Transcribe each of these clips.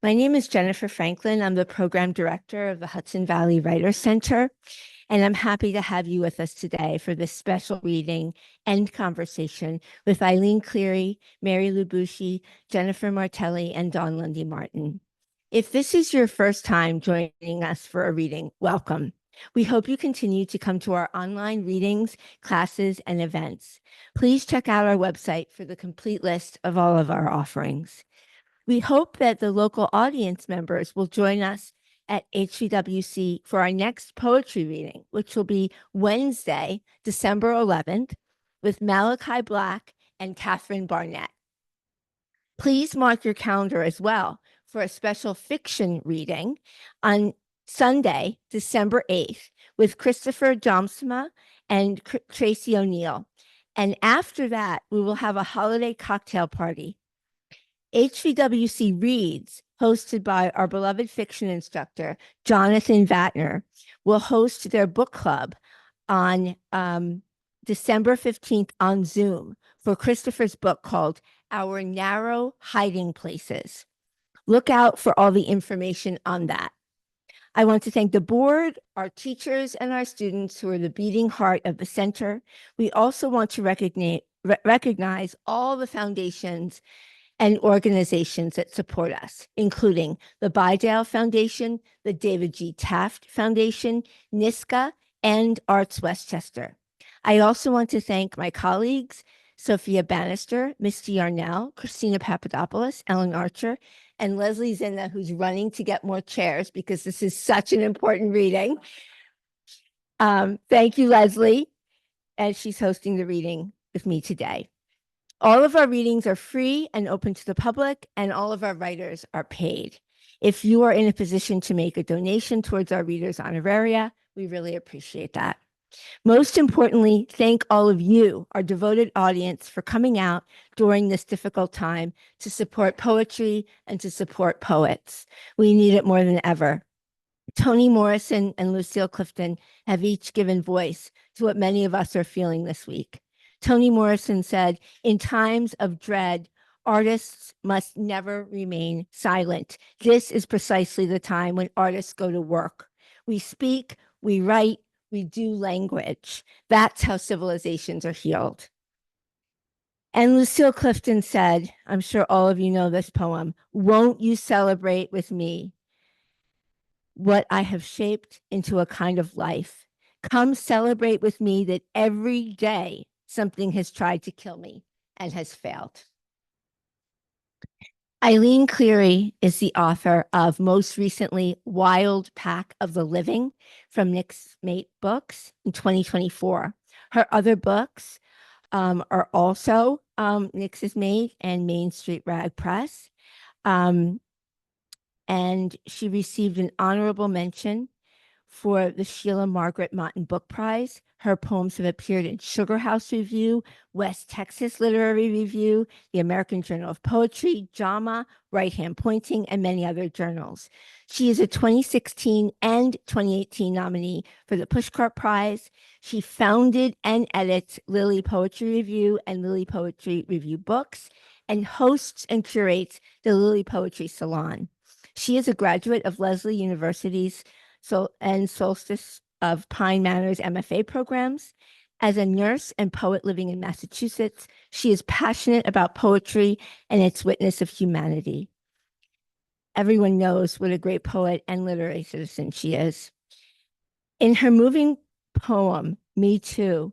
My name is Jennifer Franklin. I'm the program director of the Hudson Valley Writers Center, and I'm happy to have you with us today for this special reading and conversation with Eileen Cleary, Mary Lou Buschi, Jennifer Martelli, and Dawn Lundy Martin. If this is your first time joining us for a reading, welcome. We hope you continue to come to our online readings, classes, and events. Please check out our website for the complete list of all of our offerings. We hope that the local audience members will join us at HVWC for our next poetry reading, which will be Wednesday, December 11th, with Malachi Black and Catherine Barnett. Please mark your calendar as well for a special fiction reading on Sunday, December 8th, with Christopher Jomsma and Tracy O'Neill. And after that, we will have a holiday cocktail party. HVWC Reads, hosted by our beloved fiction instructor, Jonathan Vatner, will host their book club on December 15th on Zoom for Christopher's book called Our Narrow Hiding Places. Look out for all the information on that. I want to thank the board, our teachers, and our students who are the beating heart of the center. We also want to recognize all the foundations and organizations that support us, including the Bydale Foundation, the David G. Taft Foundation, NISCA, and Arts Westchester. I also want to thank my colleagues, Sophia Bannister, Misty Yarnell, Christina Papadopoulos, Ellen Archer, and Leslie Zinna, who's running to get more chairs because this is such an important reading. Thank you, Leslie, and she's hosting the reading with me today. All of our readings are free and open to the public, and all of our writers are paid. If you are in a position to make a donation towards our readers' honoraria, we really appreciate that. Most importantly, thank all of you, our devoted audience, for coming out during this difficult time to support poetry and to support poets. We need it more than ever. Toni Morrison and Lucille Clifton have each given voice to what many of us are feeling this week. Toni Morrison said, "In times of dread, artists must never remain silent. This is precisely the time when artists go to work. We speak, we write, we do language. That's how civilizations are healed." And Lucille Clifton said, I'm sure all of you know this poem, "Won't you celebrate with me what I have shaped into a kind of life? Come celebrate with me that every day something has tried to kill me and has failed." Eileen Cleary is the author of most recently Wild Pack of the Living from Nightboat Books in 2024. Her other books are also Nix is Made and Main Street Rag Press. And she received an honorable mention for the Sheila Margaret Motten Book Prize. Her poems have appeared in Sugar House Review, West Texas Literary Review, the American Journal of Poetry, JAMA, Right Hand Pointing, and many other journals. She is a 2016 and 2018 nominee for the Pushcart Prize. She founded and edits Lily Poetry Review and Lily Poetry Review Books, and hosts and curates the Lily Poetry Salon. She is a graduate of Lesley University's and Solstice of Pine Manor's MFA programs. As a nurse and poet living in Massachusetts, she is passionate about poetry and its witness of humanity. Everyone knows what a great poet and literary citizen she is. In her moving poem, Me Too,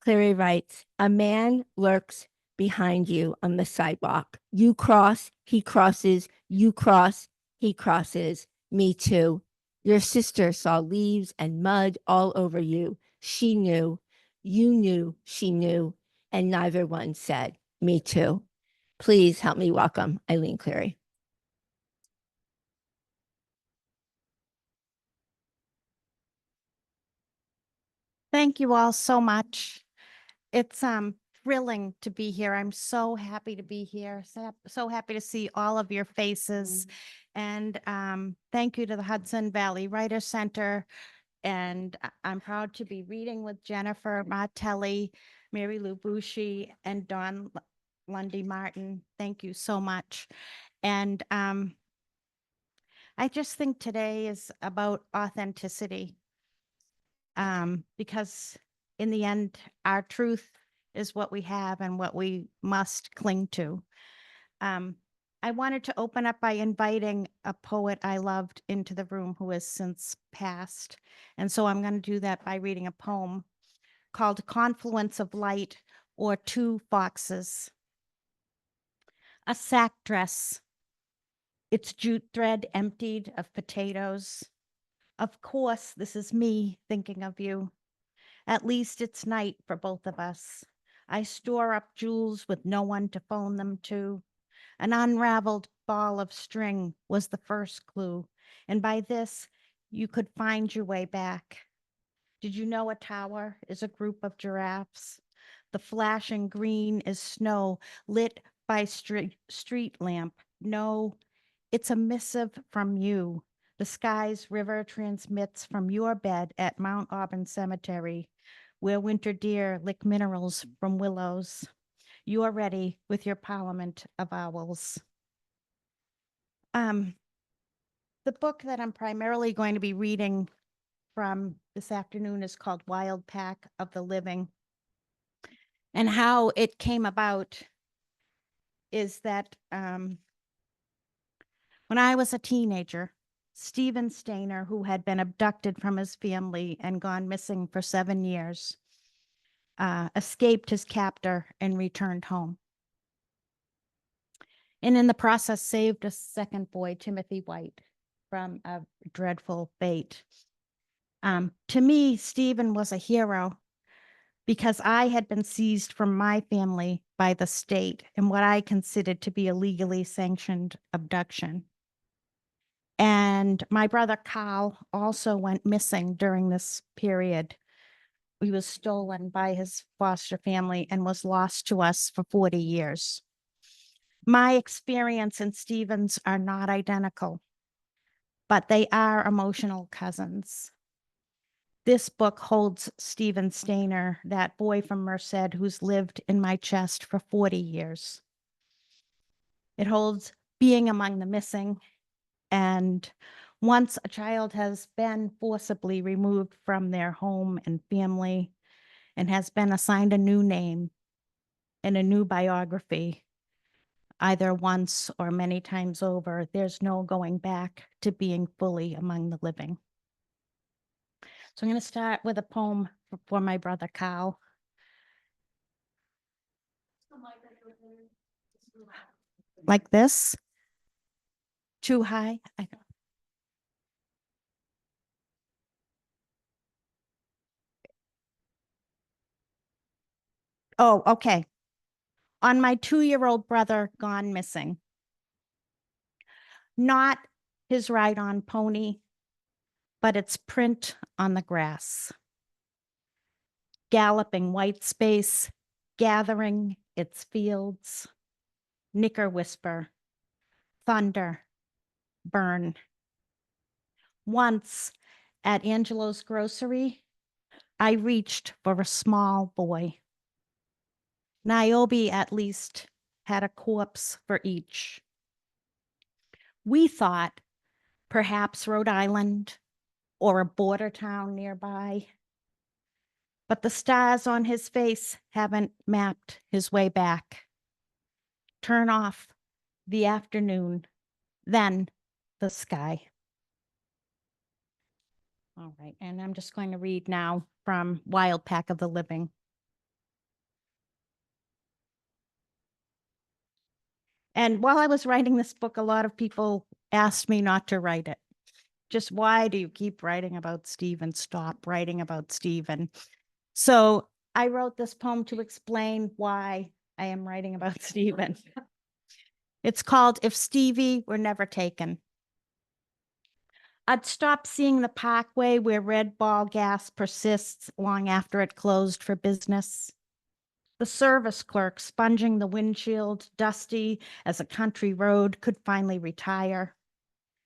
Cleary writes, "A man lurks behind you on the sidewalk. You cross, he crosses, you cross, he crosses, me too. Your sister saw leaves and mud all over you. She knew, you knew, she knew, and neither one said, me too." Please help me welcome Eileen Cleary. Thank you all so much. It's thrilling to be here. I'm so happy to be here. So happy to see all of your faces. And thank you to the Hudson Valley Writer Center. And I'm proud to be reading with Jennifer Martelli, Mary Lou Buschi, and Dawn Lundy Martin. Thank you so much. And I just think today is about authenticity. Because in the end, our truth is what we have and what we must cling to. I wanted to open up by inviting a poet I loved into the room who has since passed. And so I'm going to do that by reading a poem called Confluence of Light, or Two Foxes. A sack dress, its jute thread emptied of potatoes. Of course, this is me thinking of you. At least it's night for both of us. I store up jewels with no one to phone them to. An unraveled ball of string was the first clue, and by this, you could find your way back. Did you know a tower is a group of giraffes? The flashing green is snow lit by street lamp. No, it's a missive from you. The sky's river transmits from your bed at Mount Auburn Cemetery, where winter deer lick minerals from willows. You are ready with your parliament of owls. The book that I'm primarily going to be reading from this afternoon is called Wild Pack of the Living. And how it came about is that when I was a teenager, Stephen Stainer, who had been abducted from his family and gone missing for 7 years, escaped his captor and returned home. And in the process, saved a second boy, Timothy White, from a dreadful fate. To me, Stephen was a hero because I had been seized from my family by the state in what I considered to be a legally sanctioned abduction. And my brother Carl also went missing during this period. He was stolen by his foster family and was lost to us for 40 years. My experience and Stephen's are not identical, but they are emotional cousins. This book holds Stephen Stainer, that boy from Merced who's lived in my chest for 40 years. It holds being among the missing, and once a child has been forcibly removed from their home and family and has been assigned a new name and a new biography, either once or many times over, there's no going back to being fully among the living. So I'm going to start with a poem for my brother Carl. Like this? Too high? Oh, okay. On my 2-year-old brother gone missing. Not his ride on pony, but its print on the grass. Galloping white space, gathering its fields. Nicker whisper, thunder, burn. Once at Angelo's grocery, I reached for a small boy. Niobe at least had a corpse for each. We thought perhaps Rhode Island or a border town nearby. But the stars on his face haven't mapped his way back. Turn off the afternoon, then the sky. All right, and I'm just going to read now from Wild Pack of the Living. And while I was writing this book, a lot of people asked me not to write it. Just why do you keep writing about Stephen? Stop writing about Stephen. So I wrote this poem to explain why I am writing about Stephen. It's called If Stevie Were Never Taken. I'd stop seeing the parkway where red ball gas persists long after it closed for business. The service clerk sponging the windshield, dusty as a country road, could finally retire.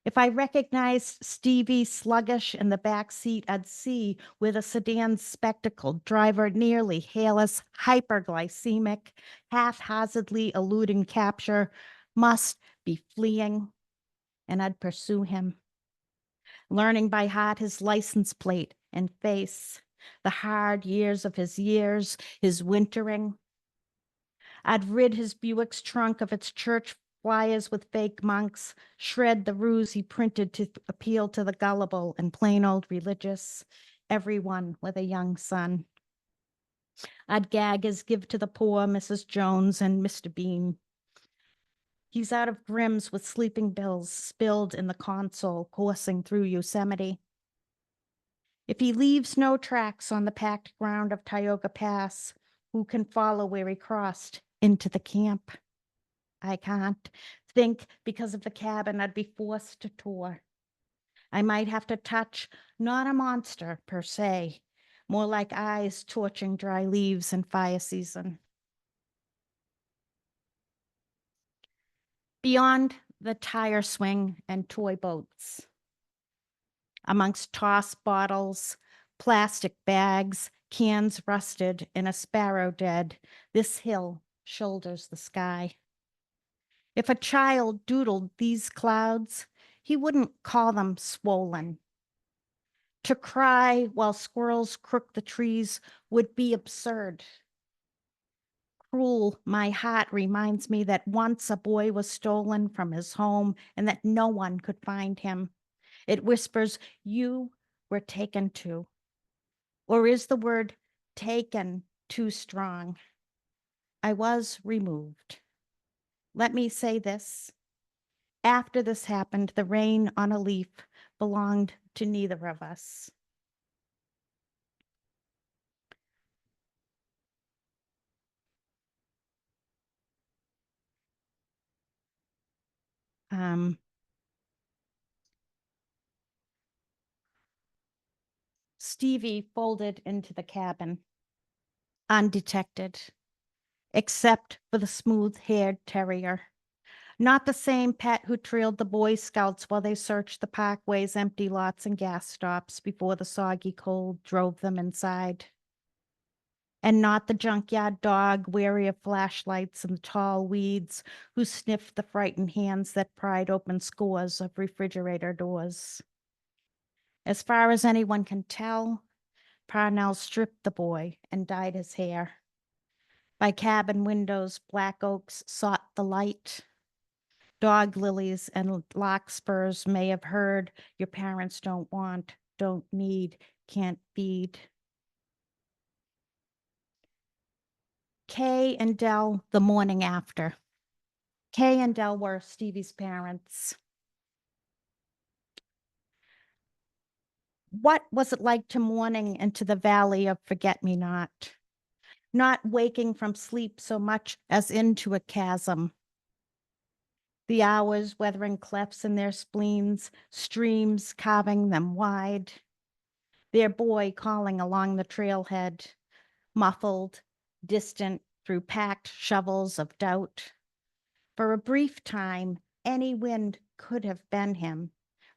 If I recognized Stevie sluggish in the back seat, I'd see with a sedan's spectacled driver nearly hairless, hyperglycemic, haphazardly eluding capture, must be fleeing, and I'd pursue him learning by heart his license plate and face, the hard years of his years, his wintering. I'd rid his Buick's trunk of its church flyers with fake monks, shred the ruse he printed to appeal to the gullible and plain old religious, everyone with a young son. I'd gag his give to the poor Mrs. Jones and Mr. Bean. He's out of Grimm's with sleeping bills spilled in the console coursing through Yosemite. If he leaves no tracks on the packed ground of Tioga Pass, who can follow where he crossed into the camp? I can't think because of the cabin I'd be forced to tour. I might have to touch not a monster per se, more like eyes torching dry leaves in fire season. Beyond the tire swing and toy boats, amongst tossed bottles, plastic bags, cans rusted, and a sparrow dead, this hill shoulders the sky. If a child doodled these clouds, he wouldn't call them swollen. To cry while squirrels crook the trees would be absurd. Cruel, my heart reminds me that once a boy was stolen from his home and that no one could find him. It whispers, you were taken to. Or is the word taken too strong? I was removed. Let me say this. After this happened, the rain on a leaf belonged to neither of us. Stevie folded into the cabin, undetected, except for the smooth-haired terrier. Not the same pet who trailed the Boy Scouts while they searched the parkway's empty lots and gas stops before the soggy cold drove them inside. And not the junkyard dog, wary of flashlights and tall weeds, who sniffed the frightened hands that pried open scores of refrigerator doors. As far as anyone can tell, Parnell stripped the boy and dyed his hair. By cabin windows, black oaks sought the light. Dog lilies and larkspurs may have heard your parents don't want, don't need, can't feed. Kay and Dell the morning after. Kay and Dell were Stevie's parents. What was it like to morning into the valley of forget-me-not? Not waking from sleep so much as into a chasm. The hours weathering clefts in their spleens, streams carving them wide. Their boy calling along the trailhead, muffled, distant through packed shovels of doubt. For a brief time, any wind could have been him,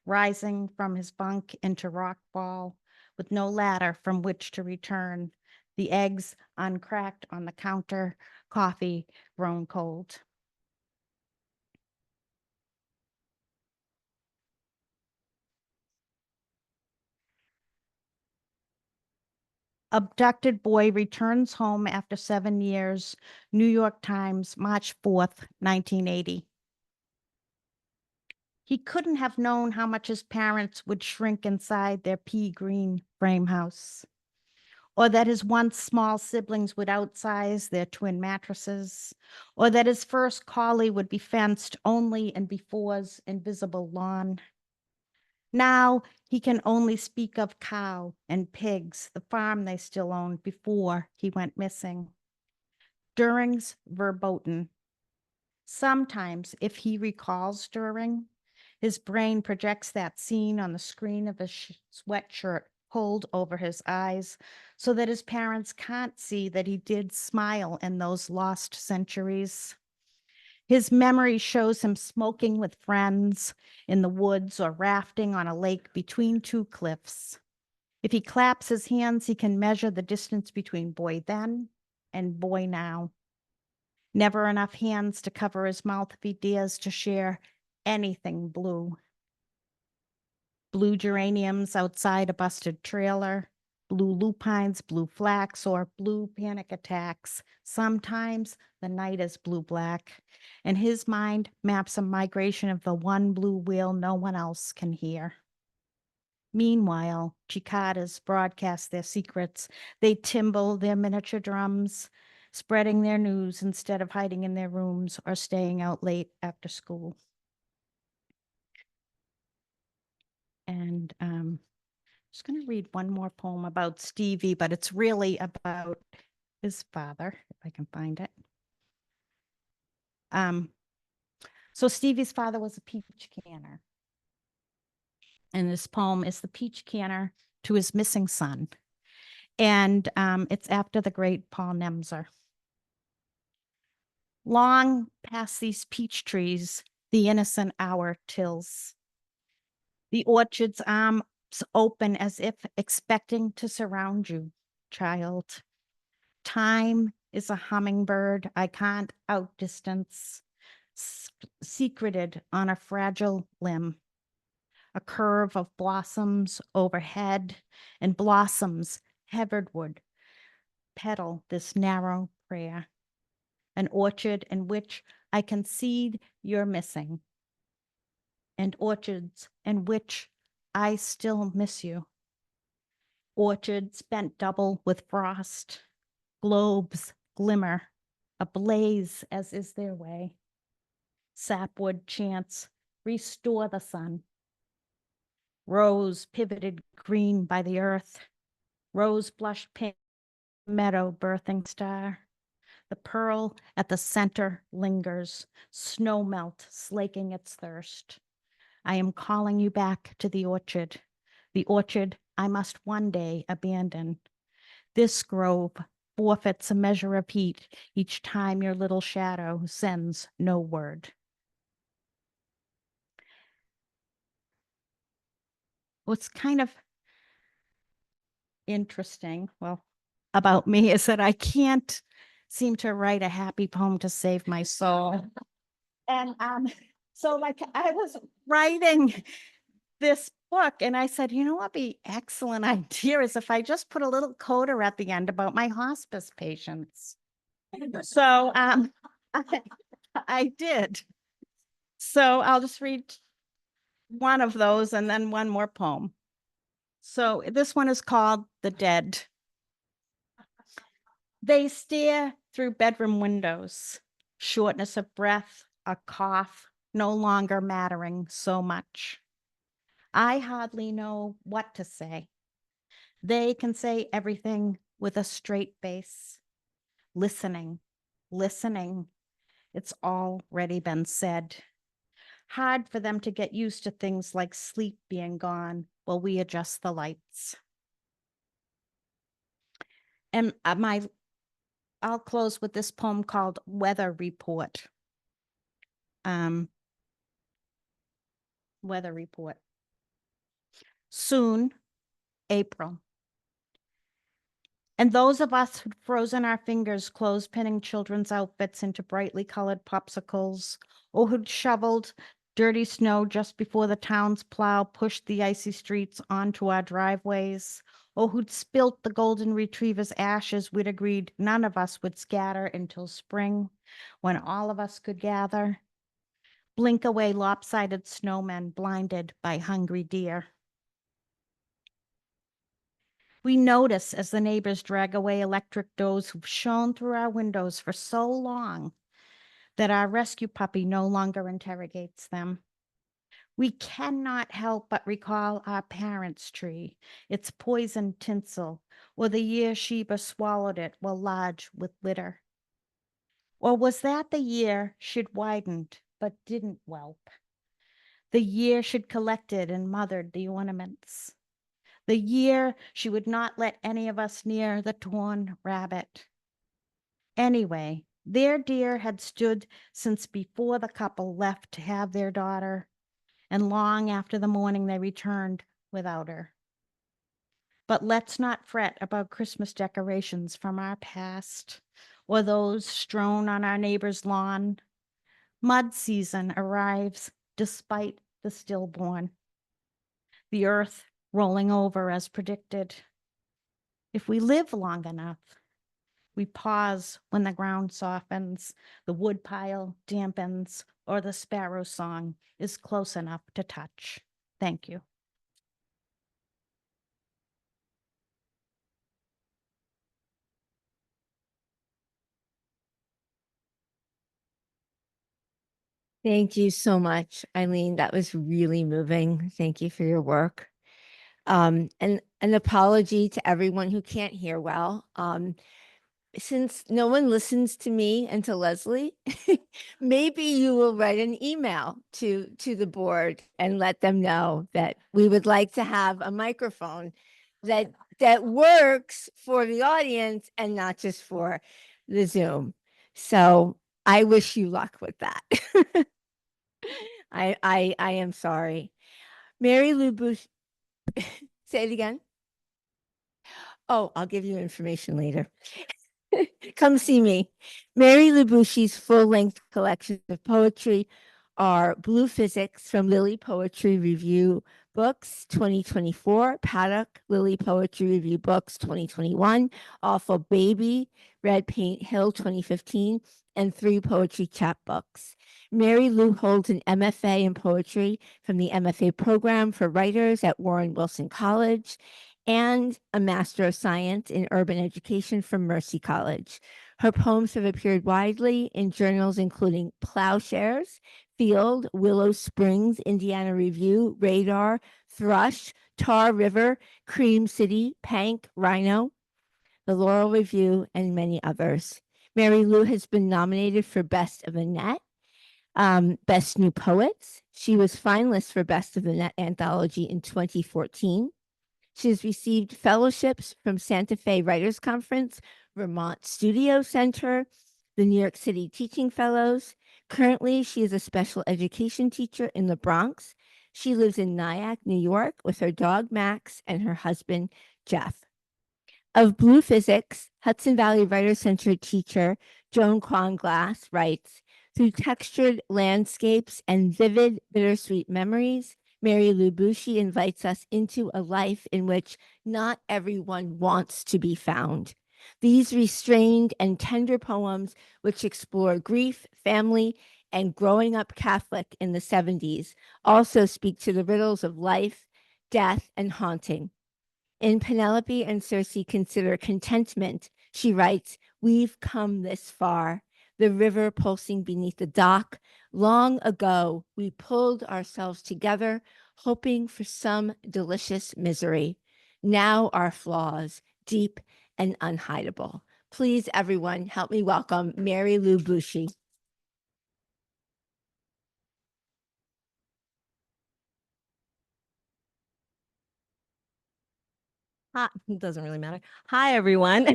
rising from his bunk into rockfall, with no ladder from which to return, the eggs uncracked on the counter, coffee grown cold. Abducted boy returns home after 7 years, New York Times, March 4th, 1980. He couldn't have known how much his parents would shrink inside their pea green frame house, or that his once small siblings would outsize their twin mattresses, or that his first collie would be fenced only in before's invisible lawn. Now he can only speak of cow and pigs, the farm they still owned before he went missing. During's verboten. Sometimes, if he recalls During, his brain projects that scene on the screen of his sweatshirt pulled over his eyes so that his parents can't see that he did smile in those lost centuries. His memory shows him smoking with friends in the woods or rafting on a lake between two cliffs. If he claps his hands, he can measure the distance between boy then and boy now. Never enough hands to cover his mouth if he dares to share anything blue. blue geraniums outside a busted trailer, blue lupines, blue flax, or blue panic attacks. Sometimes the night is blue-black, and his mind maps a migration of the one blue wheel no one else can hear. Meanwhile, cicadas broadcast their secrets. They timble their miniature drums, spreading their news instead of hiding in their rooms or staying out late after school. And just going to read one more poem about Stevie, but it's really about his father, if I can find it. So Stevie's father was a peach canner. And this poem is the peach canner to his missing son. And it's after the great Paul Nemser. Long past these peach trees, the innocent hour tills. The orchard's arms open as if expecting to surround you, child. Time is a hummingbird I can't outdistance, secreted on a fragile limb. A curve of blossoms overhead and blossoms heavenward petal this narrow prayer. An orchard in which I concede you're missing, and orchards in which I still miss you. Orchards bent double with frost, globes glimmer, ablaze as is their way. Sapwood chants, restore the sun. Rose pivoted green by the earth, rose blushed pink, meadow birthing star. The pearl at the center lingers, snow melt slaking its thirst. I am calling you back to the orchard I must one day abandon. This grove forfeits a measure of heat each time your little shadow sends no word. What's kind of interesting, well, about me is that I can't seem to write a happy poem to save my soul. And so like I was writing this book and I said, you know what be excellent idea is if I just put a little coda at the end about my hospice patients. So I did. So I'll just read one of those and then one more poem. So this one is called The Dead. They stare through bedroom windows, shortness of breath, a cough, no longer mattering so much. I hardly know what to say. They can say everything with a straight face. Listening, listening, it's already been said. Hard for them to get used to things like sleep being gone while we adjust the lights. And I'll close with this poem called Weather Report. Weather Report. Soon, April. And those of us who'd frozen our fingers clothes-pinning children's outfits into brightly colored popsicles, or who'd shoveled dirty snow just before the town's plow pushed the icy streets onto our driveways, or who'd spilt the golden retriever's ashes we'd agreed none of us would scatter until spring, when all of us could gather. Blink away lopsided snowmen blinded by hungry deer. We notice as the neighbors drag away electric does who've shone through our windows for so long that our rescue puppy no longer interrogates them. We cannot help but recall our parents' tree, its poisoned tinsel, or the year Sheba swallowed it while lodged with litter. Or was that the year she'd widened but didn't whelp? The year she'd collected and mothered the ornaments? The year she would not let any of us near the torn rabbit? Anyway, their deer had stood since before the couple left to have their daughter, and long after the morning they returned without her. But let's not fret about Christmas decorations from our past, or those strewn on our neighbor's lawn. Mud season arrives despite the stillborn. the earth rolling over as predicted. If we live long enough, we pause when the ground softens, the woodpile dampens, or the sparrow song is close enough to touch. Thank you. Thank you so much, Eileen. That was really moving. Thank you for your work. And an apology to everyone who can't hear well. Since no one listens to me and to Leslie, maybe you will write an email to the board and let them know that we would like to have a microphone that works for the audience and not just for the Zoom. So I wish you luck with that. I am sorry. Mary Lou Bush, say it again. Oh, I'll give you information later. Come see me. Mary Lou Buschi's full-length collections of poetry are Blue Physics from Lily Poetry Review Books 2024, Paddock Lily Poetry Review Books 2021, Awful Baby, Red Paint Hill 2015, and 3 poetry chapbooks. Mary Lou holds an MFA in poetry from the MFA program for writers at Warren Wilson College and a Master of Science in Urban Education from Mercy College. Her poems have appeared widely in journals including Ploughshares, Field, Willow Springs, Indiana Review, Radar, Thrush, Tar River, Cream City, Pank, Rhino, the Laurel Review, and many others. Mary Lou has been nominated for Best of the Net, Best New Poets. She was finalist for Best of the Net Anthology in 2014. She has received fellowships from Santa Fe Writers Conference, Vermont Studio Center, the New York City Teaching Fellows. Currently, she is a special education teacher in the Bronx. She lives in Nyack, New York, with her dog Max and her husband, Jeff. Of Blue Physics, Hudson Valley Writers Center teacher Joan Kwon-Glass writes, through textured landscapes and vivid, bittersweet memories, Mary Lou Buschi invites us into a life in which not everyone wants to be found. These restrained and tender poems, which explore grief, family, and growing up Catholic in the 70s, also speak to the riddles of life, death, and haunting. In Penelope and Circe Consider Contentment, she writes, we've come this far, the river pulsing beneath the dock. Long ago, we pulled ourselves together, hoping for some delicious misery. Now our flaws, deep and unhideable. Please, everyone, help me welcome Mary Lou Buschi. Hi, it doesn't really matter. Hi, everyone.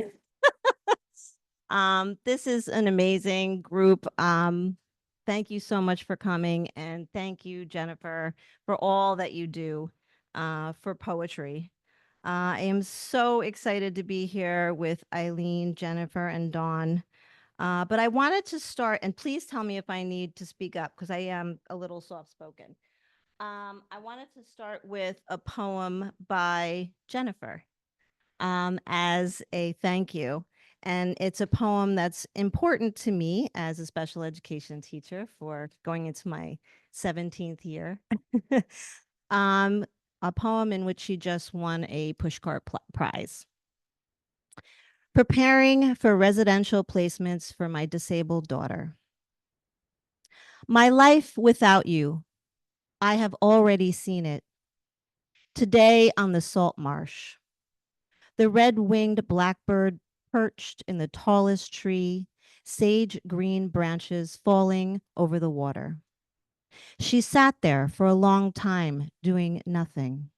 This is an amazing group. Thank you so much for coming, and thank you, Jennifer, for all that you do for poetry. I am so excited to be here with Eileen, Jennifer, and Dawn. But I wanted to start, and please tell me if I need to speak up because I am a little soft-spoken. I wanted to start with a poem by Jennifer as a thank you. And it's a poem that's important to me as a special education teacher for going into my 17th year. A poem in which she just won a pushcart prize. Preparing for residential placements for my disabled daughter. My life without you, I have already seen it. Today on the salt marsh. The red-winged blackbird perched in the tallest tree, sage green branches falling over the water. She sat there for a long time doing nothing.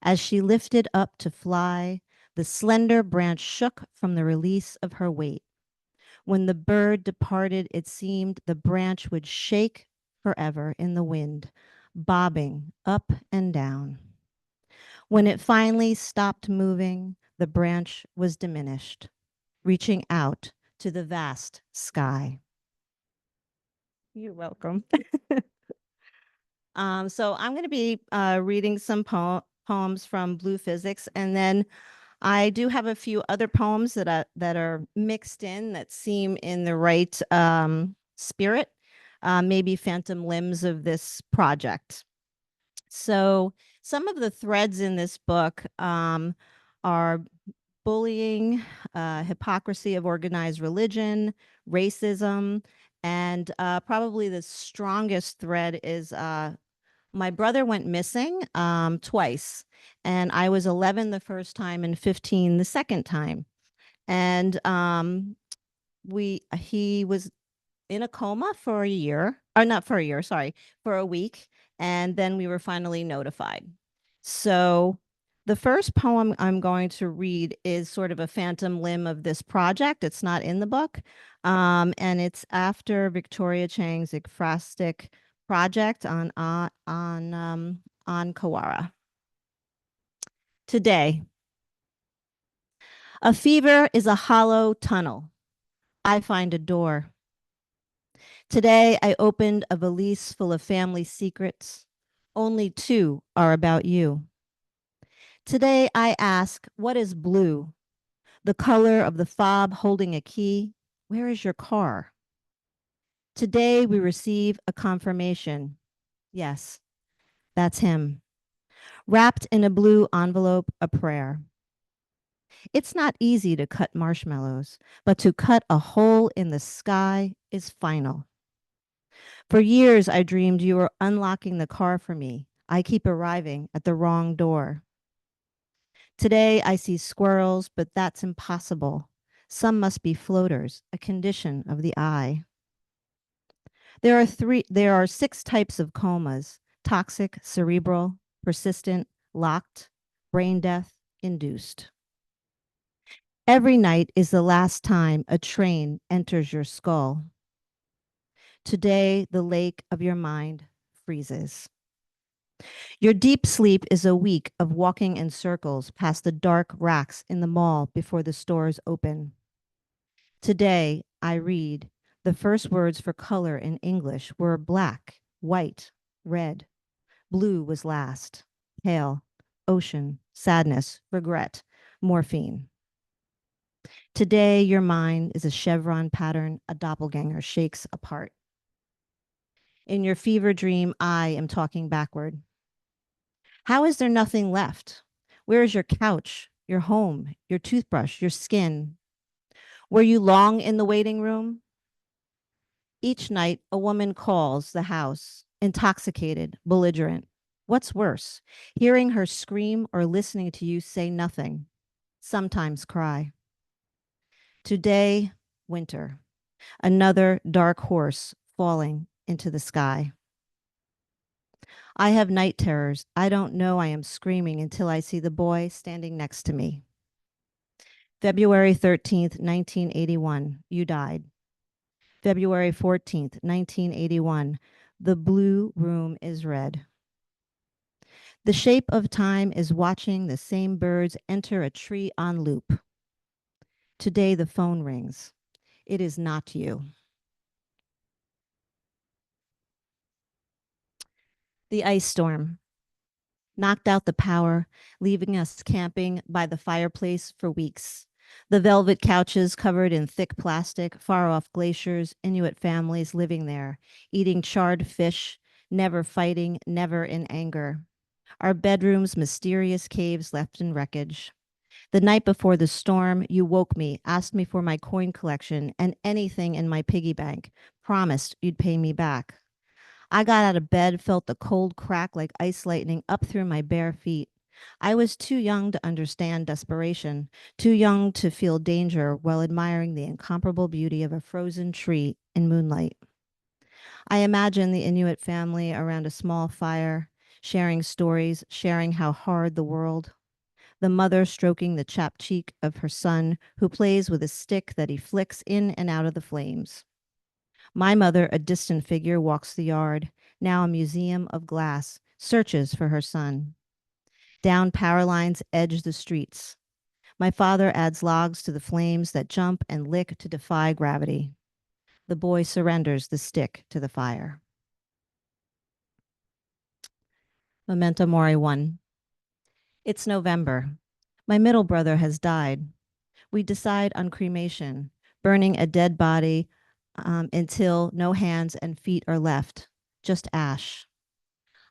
As she lifted up to fly, the slender branch shook from the release of her weight. When the bird departed, it seemed the branch would shake forever in the wind, bobbing up and down. When it finally stopped moving, the branch was diminished, reaching out to the vast sky. You're welcome. So I'm going to be reading some poems from Blue Physics, and then I do have a few other poems that are mixed in that seem in the right spirit, maybe phantom limbs of this project. So some of the threads in this book are bullying, hypocrisy of organized religion, racism, and probably the strongest thread is my brother went missing twice, and I was 11 the first time and 15 the second time. And he was in a coma for a year, or not for a year, sorry, for a week, and then we were finally notified. So the first poem I'm going to read is sort of a phantom limb of this project. It's not in the book, and it's after Victoria Chang's ekphrastic project on Kawara. Today, a fever is a hollow tunnel. I find a door. Today, I opened a valise full of family secrets. Only 2 are about you. Today, I ask, what is blue? The color of the fob holding a key. Where is your car? Today, we receive a confirmation. Yes, that's him. Wrapped in a blue envelope, a prayer. It's not easy to cut marshmallows, but to cut a hole in the sky is final. For years, I dreamed you were unlocking the car for me. I keep arriving at the wrong door. Today, I see squirrels, but that's impossible. Some must be floaters, a condition of the eye. There are 6 types of comas: toxic, cerebral, persistent, locked, brain death, induced. Every night is the last time a train enters your skull. Today, the lake of your mind freezes. Your deep sleep is a week of walking in circles past the dark racks in the mall before the stores open. Today, I read the first words for color in English were black, white, red. Blue was last. Pale, ocean, sadness, regret, morphine. Today, your mind is a chevron pattern a doppelganger shakes apart. In your fever dream, I am talking backward. How is there nothing left? Where is your couch, your home, your toothbrush, your skin? Were you long in the waiting room? Each night, a woman calls the house, intoxicated, belligerent. What's worse, hearing her scream or listening to you say nothing, sometimes cry. Today, winter, another dark horse falling into the sky. I have night terrors. I don't know I am screaming until I see the boy standing next to me. February 13th, 1981, you died. February 14th, 1981, the blue room is red. The shape of time is watching the same birds enter a tree on loop. Today the phone rings. It is not you. The ice storm knocked out the power, leaving us camping by the fireplace for weeks. The velvet couches covered in thick plastic, far off glaciers, Inuit families living there, eating charred fish, never fighting, never in anger. Our bedrooms, mysterious caves left in wreckage. The night before the storm, you woke me, asked me for my coin collection and anything in my piggy bank, promised you'd pay me back. I got out of bed, felt the cold crack like ice lightning up through my bare feet. I was too young to understand desperation, too young to feel danger while admiring the incomparable beauty of a frozen tree in moonlight. I imagine the Inuit family around a small fire, sharing stories, sharing how hard the world. The mother stroking the chapped cheek of her son, who plays with a stick that he flicks in and out of the flames. My mother, a distant figure, walks the yard, now a museum of glass, searches for her son. Down power lines edge the streets. My father adds logs to the flames that jump and lick to defy gravity. The boy surrenders the stick to the fire. Memento Mori 1. It's November. My middle brother has died. We decide on cremation, burning a dead body until no hands and feet are left, just ash.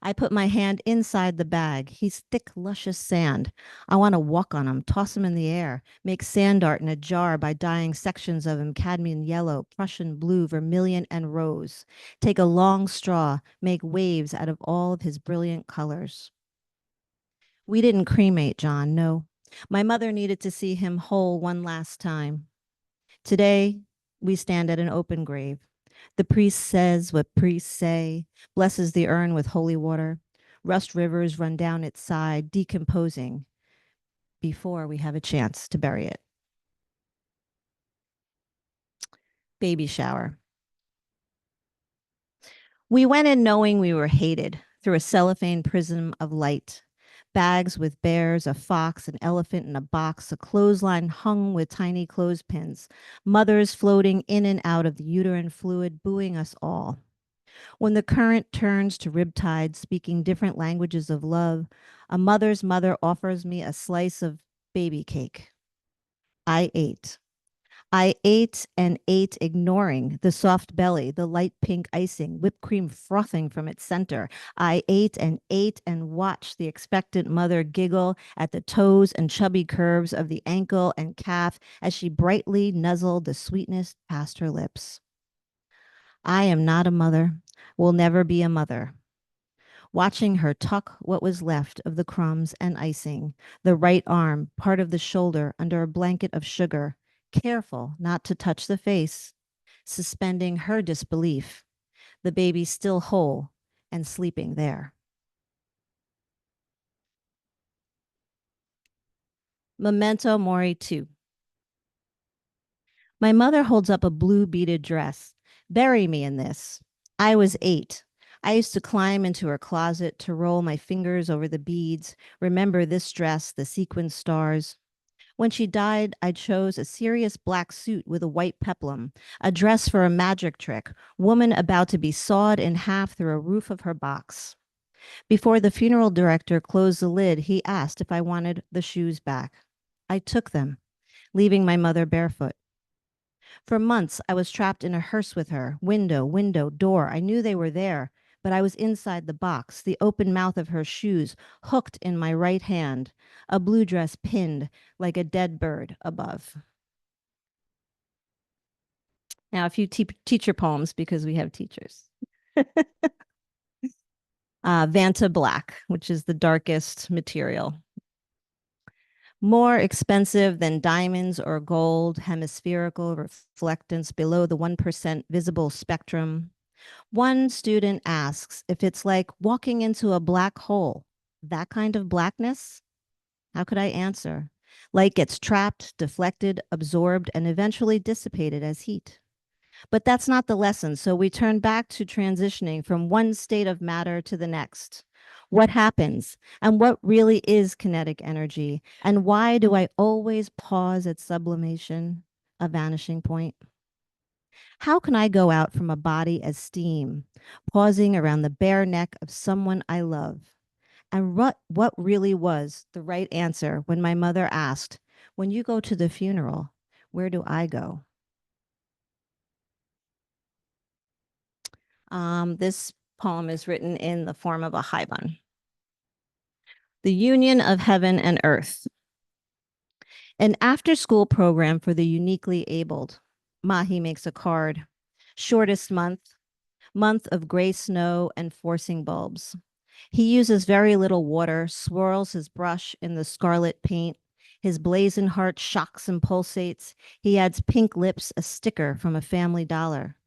I put my hand inside the bag. He's thick, luscious sand. I want to walk on him, toss him in the air, make sand art in a jar by dyeing sections of him cadmium yellow, Prussian blue, vermilion, and rose. Take a long straw, make waves out of all of his brilliant colors. We didn't cremate John, no. My mother needed to see him whole one last time. Today, we stand at an open grave. The priest says what priests say, blesses the urn with holy water. Rust rivers run down its side, decomposing before we have a chance to bury it. Baby shower. We went in knowing we were hated through a cellophane prism of light. Bags with bears, a fox, an elephant in a box, a clothesline hung with tiny clothespins, mothers floating in and out of the uterine fluid, booing us all. When the current turns to riptide, speaking different languages of love, a mother's mother offers me a slice of baby cake. I ate. I ate and ate, ignoring the soft belly, the light pink icing, whipped cream frothing from its center. I ate and watched the expectant mother giggle at the toes and chubby curves of the ankle and calf as she brightly nuzzled the sweetness past her lips. I am not a mother, will never be a mother. Watching her tuck what was left of the crumbs and icing, the right arm, part of the shoulder under a blanket of sugar, careful not to touch the face, suspending her disbelief, the baby still whole and sleeping there. Memento Mori 2. My mother holds up a blue beaded dress. Bury me in this. I was 8. I used to climb into her closet to roll my fingers over the beads, remember this dress, the sequin stars. When she died, I chose a serious black suit with a white peplum, a dress for a magic trick, woman about to be sawed in half through a roof of her box. Before the funeral director closed the lid, he asked if I wanted the shoes back. I took them, leaving my mother barefoot. For months, I was trapped in a hearse with her, window, door. I knew they were there, but I was inside the box, the open mouth of her shoes hooked in my right hand, a blue dress pinned like a dead bird above. Now, a few teacher poems because we have teachers. Vanta Black, which is the darkest material. More expensive than diamonds or gold, hemispherical reflectance below the 1% visible spectrum. One student asks if it's like walking into a black hole, that kind of blackness? How could I answer? Light gets trapped, deflected, absorbed, and eventually dissipated as heat. But that's not the lesson, so we turn back to transitioning from one state of matter to the next. What happens, and what really is kinetic energy, and why do I always pause at sublimation, a vanishing point? How can I go out from a body as steam, pausing around the bare neck of someone I love? And what really was the right answer when my mother asked, when you go to the funeral, where do I go? This poem is written in the form of a haibun. The Union of Heaven and Earth. An after-school program for the uniquely abled. Mahi makes a card. Shortest month of gray snow and forcing bulbs. He uses very little water, swirls his brush in the scarlet paint. His blazing heart shocks and pulsates. He adds pink lips, a sticker from a Family Dollar.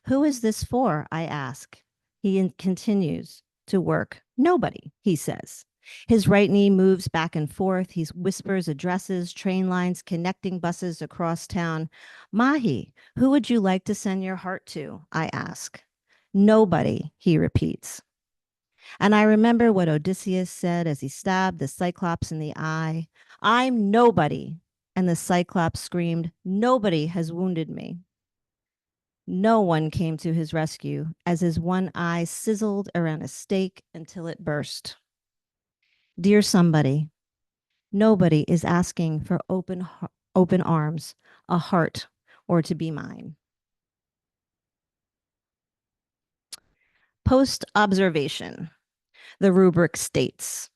Who is this for? I ask. He continues to work. Nobody, he says. His right knee moves back and forth. He whispers addresses, train lines, connecting buses across town. Mahi, who would you like to send your heart to? I ask. Nobody, he repeats. And I remember what Odysseus said as he stabbed the Cyclops in the eye. I'm nobody. And the Cyclops screamed, nobody has wounded me. No one came to his rescue as his one eye sizzled around a stake until it burst. Dear somebody, nobody is asking for open arms, a heart, or to be mine. Post observation. The rubric states,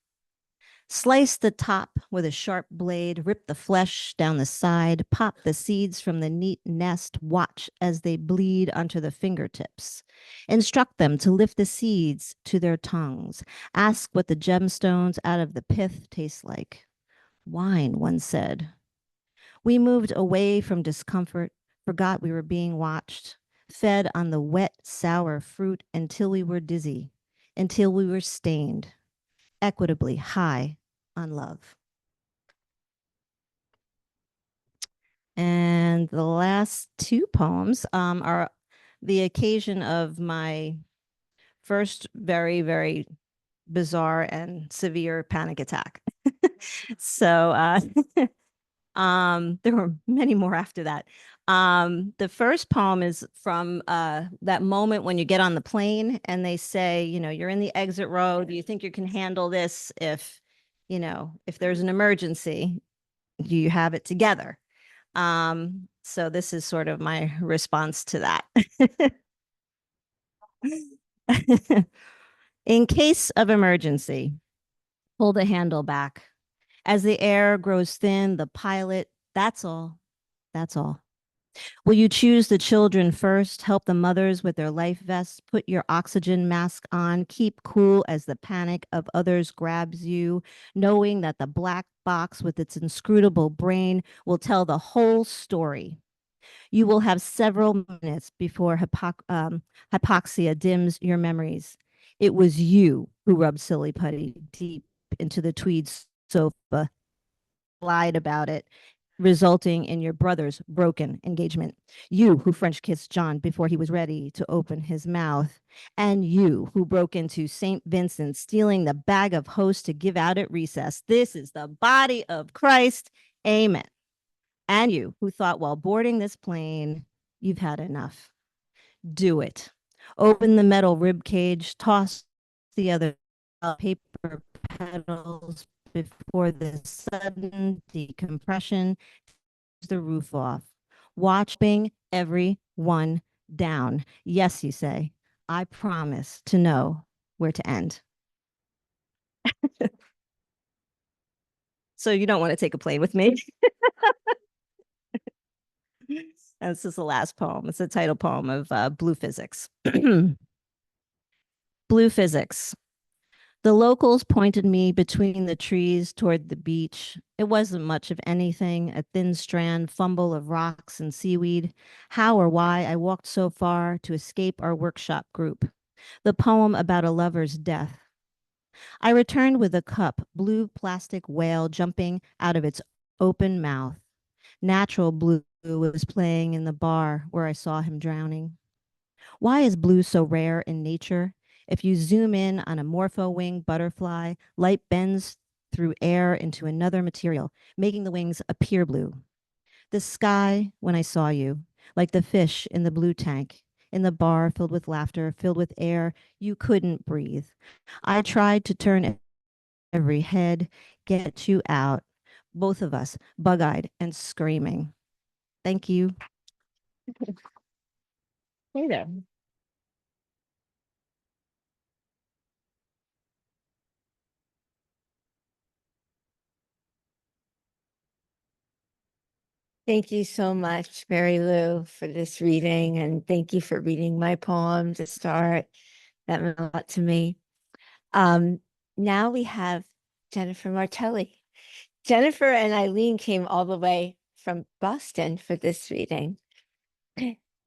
slice the top with a sharp blade, rip the flesh down the side, pop the seeds from the neat nest, watch as they bleed onto the fingertips. Instruct them to lift the seeds to their tongues. Ask what the gemstones out of the pith taste like. Wine, one said. We moved away from discomfort, forgot we were being watched, fed on the wet, sour fruit until we were dizzy, until we were stained, equitably high on love. And the last two poems are the occasion of my first very, very bizarre and severe panic attack. So there were many more after that. The first poem is from that moment when you get on the plane and they say, you know, you're in the exit row. Do you think you can handle this if, you know, if there's an emergency, you have it together? So this is sort of my response to that. In case of emergency, pull the handle back. As the air grows thin, the pilot, that's all. That's all. Will you choose the children first, help the mothers with their life vests, put your oxygen mask on, keep cool as the panic of others grabs you, knowing that the black box with its inscrutable brain will tell the whole story? You will have several minutes before hypoxia dims your memories. It was you who rubbed silly putty deep into the tweed sofa, lied about it, resulting in your brother's broken engagement. You who French kissed John before he was ready to open his mouth. And you who broke into St. Vincent, stealing the bag of hosts to give out at recess. This is the body of Christ. Amen. And you who thought while boarding this plane, you've had enough. Do it. Open the metal rib cage, toss the other paper petals before the sudden decompression, the roof off. Watching everyone down. Yes, you say, I promise to know where to end. So you don't want to take a plane with me. And this is the last poem. It's the title poem of Blue Physics. Blue Physics. The locals pointed me between the trees toward the beach. It wasn't much of anything, a thin strand fumble of rocks and seaweed. How or why I walked so far to escape our workshop group. The poem about a lover's death. I returned with a cup, blue plastic whale jumping out of its open mouth. Natural blue was playing in the bar where I saw him drowning. Why is blue so rare in nature? If you zoom in on a morpho-wing butterfly, light bends through air into another material, making the wings appear blue. The sky, when I saw you, like the fish in the blue tank, in the bar filled with laughter, filled with air, you couldn't breathe. I tried to turn every head, get you out, both of us, bug-eyed and screaming. Thank you. Hey there. Thank you so much, Mary Lou, for this reading, and thank you for reading my poem to start. That meant a lot to me. Now we have Jennifer Martelli. Jennifer and Eileen came all the way from Boston for this reading.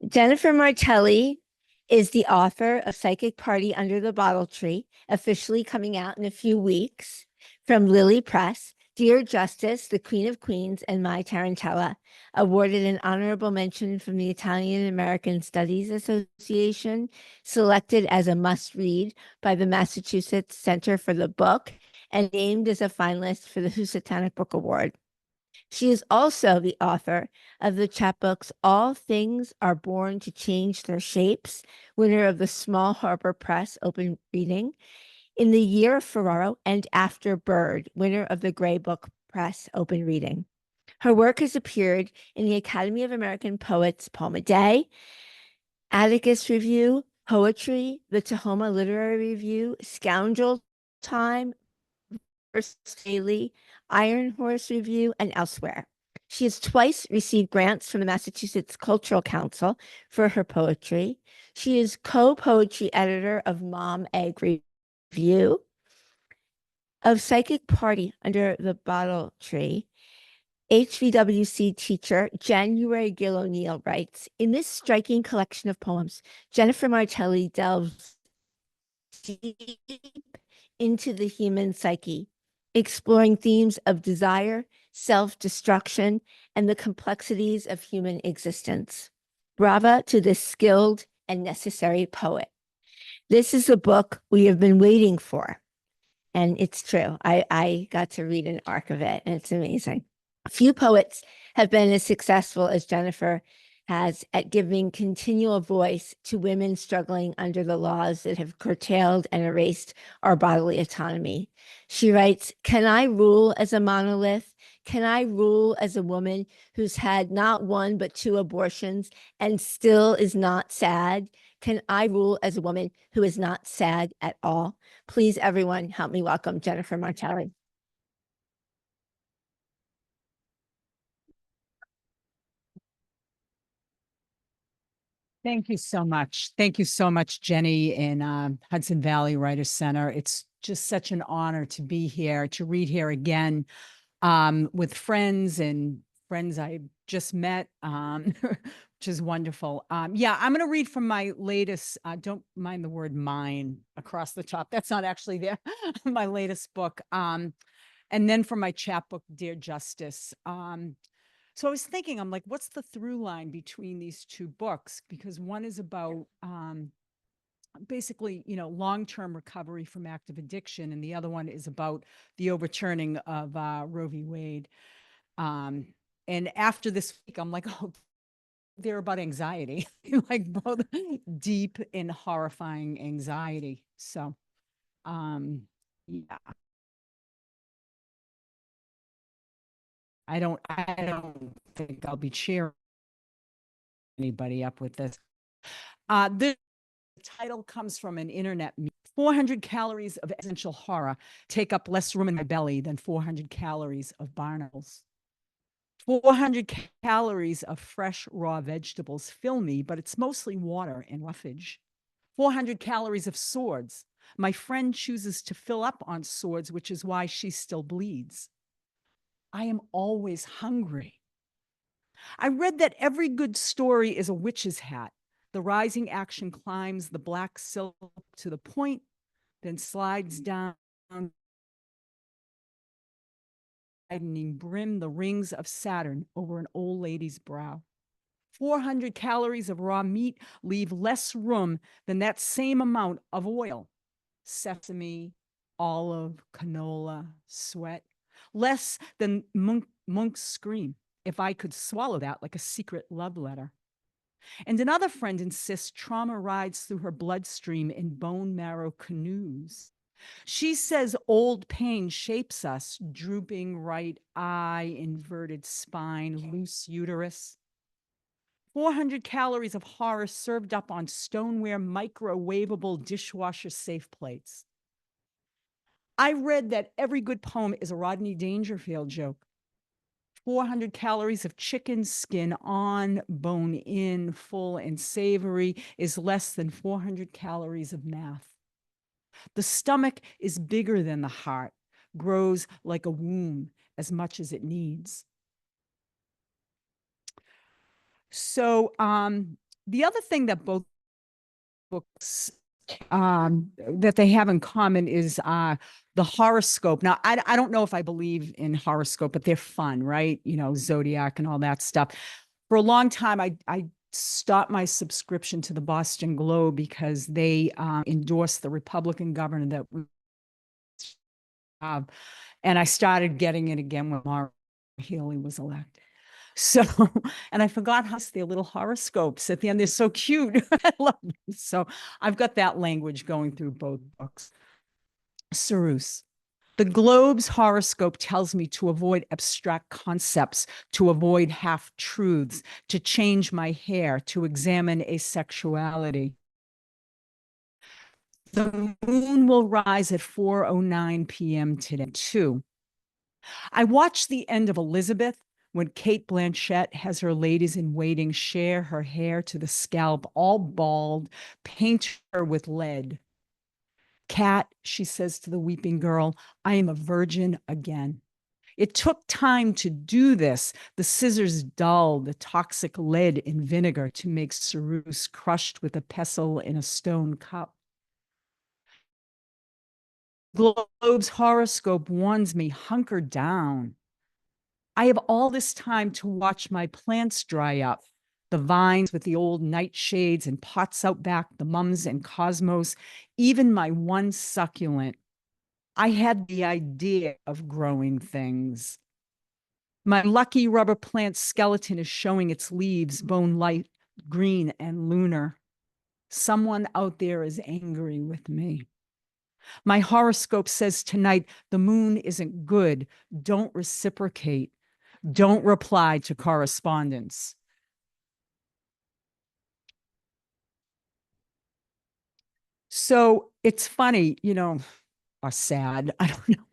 Jennifer Martelli is the author of Psychic Party Under the Bottle Tree, officially coming out in a few weeks, from Lily Press, Dear Justice, The Queen of Queens, and My Tarantella, awarded an honorable mention from the Italian American Studies Association, selected as a must-read by the Massachusetts Center for the Book, and named as a finalist for the Housatonic Book Award. She is also the author of the chapbooks All Things Are Born to Change Their Shapes, winner of the Small Harbor Press Open Reading. In the Year of Ferraro and After Bird, winner of the Gray Book Press Open Reading. Her work has appeared in the Academy of American Poets Poem a Day, Atticus Review, Poetry, the Tahoma Literary Review, Scoundrel Time, Verse Daily, Iron Horse Review, and elsewhere. She has twice received grants from the Massachusetts Cultural Council for her poetry. She is co-poetry editor of Mom Egg Review, of Psychic Party Under the Bottle Tree. HVWC teacher January Gill O'Neill writes, in this striking collection of poems, Jennifer Martelli delves deep into the human psyche, exploring themes of desire, self-destruction, and the complexities of human existence. Brava to this skilled and necessary poet. This is a book we have been waiting for. And it's true. I got to read an arc of it, and it's amazing. Few poets have been as successful as Jennifer has at giving continual voice to women struggling under the laws that have curtailed and erased our bodily autonomy. She writes, can I rule as a monolith? Can I rule as a woman who's had not one but two abortions and still is not sad? Can I rule as a woman who is not sad at all? Please, everyone, help me welcome Jennifer Martelli. Thank you so much. Thank you so much, Jenny, and Hudson Valley Writers Center. It's just such an honor to be here, to read here again with friends and friends I just met, which is wonderful. Yeah, I'm going to read from my latest, don't mind the word mine across the top. That's not actually there, my latest book. And then from my chapbook, Dear Justice. So I was thinking, I'm like, what's the through line between these two books? Because one is about basically, long-term recovery from active addiction, and the other one is about the overturning of Roe v. Wade. And after this week, I'm like, oh, they're about anxiety, like both deep and horrifying anxiety. So, yeah. I don't think I'll be cheering anybody up with this. The title comes from an internet meme. 400 calories of existential horror take up less room in my belly than 400 calories of barnacles. 400 calories of fresh raw vegetables fill me, but it's mostly water and roughage. 400 calories of swords. My friend chooses to fill up on swords, which is why she still bleeds. I am always hungry. I read that every good story is a witch's hat. The rising action climbs the black silk to the point, then slides down, widening brim the rings of Saturn over an old lady's brow. 400 calories of raw meat leave less room than that same amount of oil. Sesame, olive, canola, sweat. Less than Monk's scream, if I could swallow that like a secret love letter. And another friend insists trauma rides through her bloodstream in bone marrow canoes. She says old pain shapes us, drooping right eye, inverted spine, loose uterus. 400 calories of horror served up on stoneware microwavable dishwasher safe plates. I read that every good poem is a Rodney Dangerfield joke. 400 calories of chicken skin on, bone in, full and savory is less than 400 calories of math. The stomach is bigger than the heart, grows like a womb as much as it needs. So the other thing that both books that they have in common is the horoscope. Now, I don't know if I believe in horoscope, but they're fun, right? Zodiac and all that stuff. For a long time, I stopped my subscription to the Boston Globe because they endorsed the Republican governor that we have. And I started getting it again when Maura Healey was elected. So, and I forgot how their little horoscopes at the end. They're so cute. I love them. So I've got that language going through both books. Cyrus. The globe's horoscope tells me to avoid abstract concepts, to avoid half-truths, to change my hair, to examine asexuality. The moon will rise at 4:09 p.m. today, too. I watched the end of Elizabeth when Kate Blanchett has her ladies in waiting share her hair to the scalp, all bald, paint her with lead. Cat, she says to the weeping girl, I am a virgin again. It took time to do this. The scissors dulled the toxic lead in vinegar to make Cyrus crushed with a pestle in a stone cup. Globe's horoscope warns me, hunker down. I have all this time to watch my plants dry up. The vines with the old nightshades and pots out back, the mums and cosmos, even my one succulent. I had the idea of growing things. My lucky rubber plant skeleton is showing its leaves, bone light, green and lunar. Someone out there is angry with me. My horoscope says tonight, the moon isn't good. Don't reciprocate. Don't reply to correspondence. So it's funny, or sad, I don't know.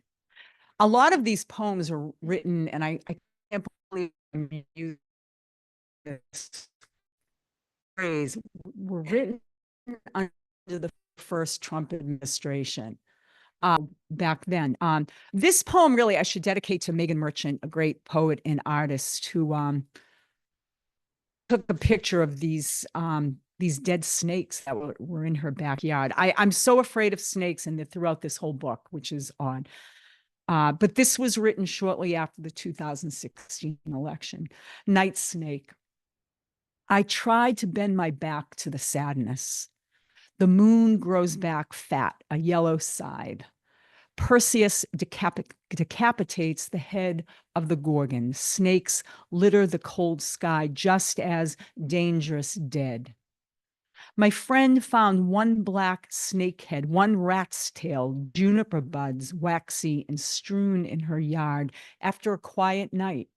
A lot of these poems are written, and I can't believe I'm using this phrase, were written under the first Trump administration. Back then. This poem really I should dedicate to Megan Merchant, a great poet and artist who took a picture of these dead snakes that were in her backyard. I'm so afraid of snakes, and they're throughout this whole book, which is odd. But this was written shortly after the 2016 election. Night Snake. I tried to bend my back to the sadness. The moon grows back fat, a yellow side. Perseus decapitates the head of the Gorgon. Snakes litter the cold sky just as dangerous dead. My friend found one black snake head, one rat's tail, juniper buds, waxy and strewn in her yard after a quiet night.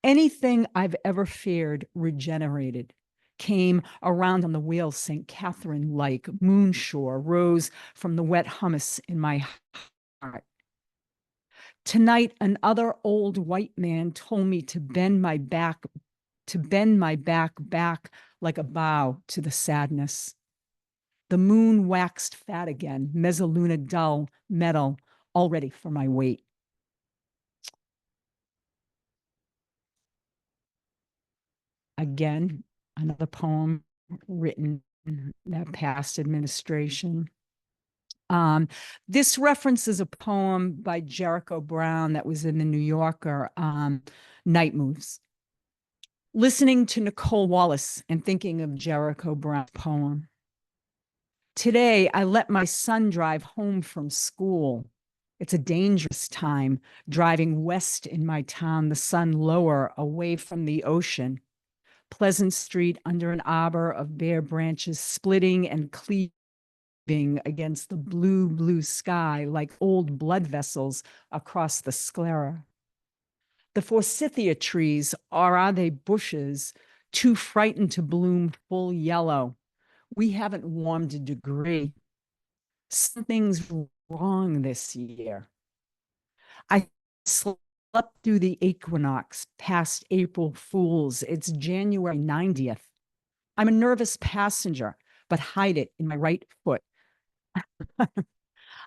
Anything I've ever feared regenerated, came around on the wheel St. Catherine-like, moonshore, rose from the wet hummus in my heart. Tonight, another old white man told me to bend my back like a bow to the sadness. The moon waxed fat again, mezzaluna dull, metal, all ready for my weight. Again, another poem written in that past administration. This references a poem by Jericho Brown that was in the New Yorker, Night Moves. Listening to Nicole Wallace and thinking of Jericho Brown's poem. Today, I let my son drive home from school. It's a dangerous time, driving west in my town, the sun lower, away from the ocean. Pleasant Street under an arbor of bare branches, splitting and cleaving against the blue, blue sky like old blood vessels across the sclera. The forsythia trees, or are they bushes, too frightened to bloom full yellow? We haven't warmed a degree. Something's wrong this year. I slept through the equinox, past April Fools. It's January 90th. I'm a nervous passenger, but hide it in my right foot.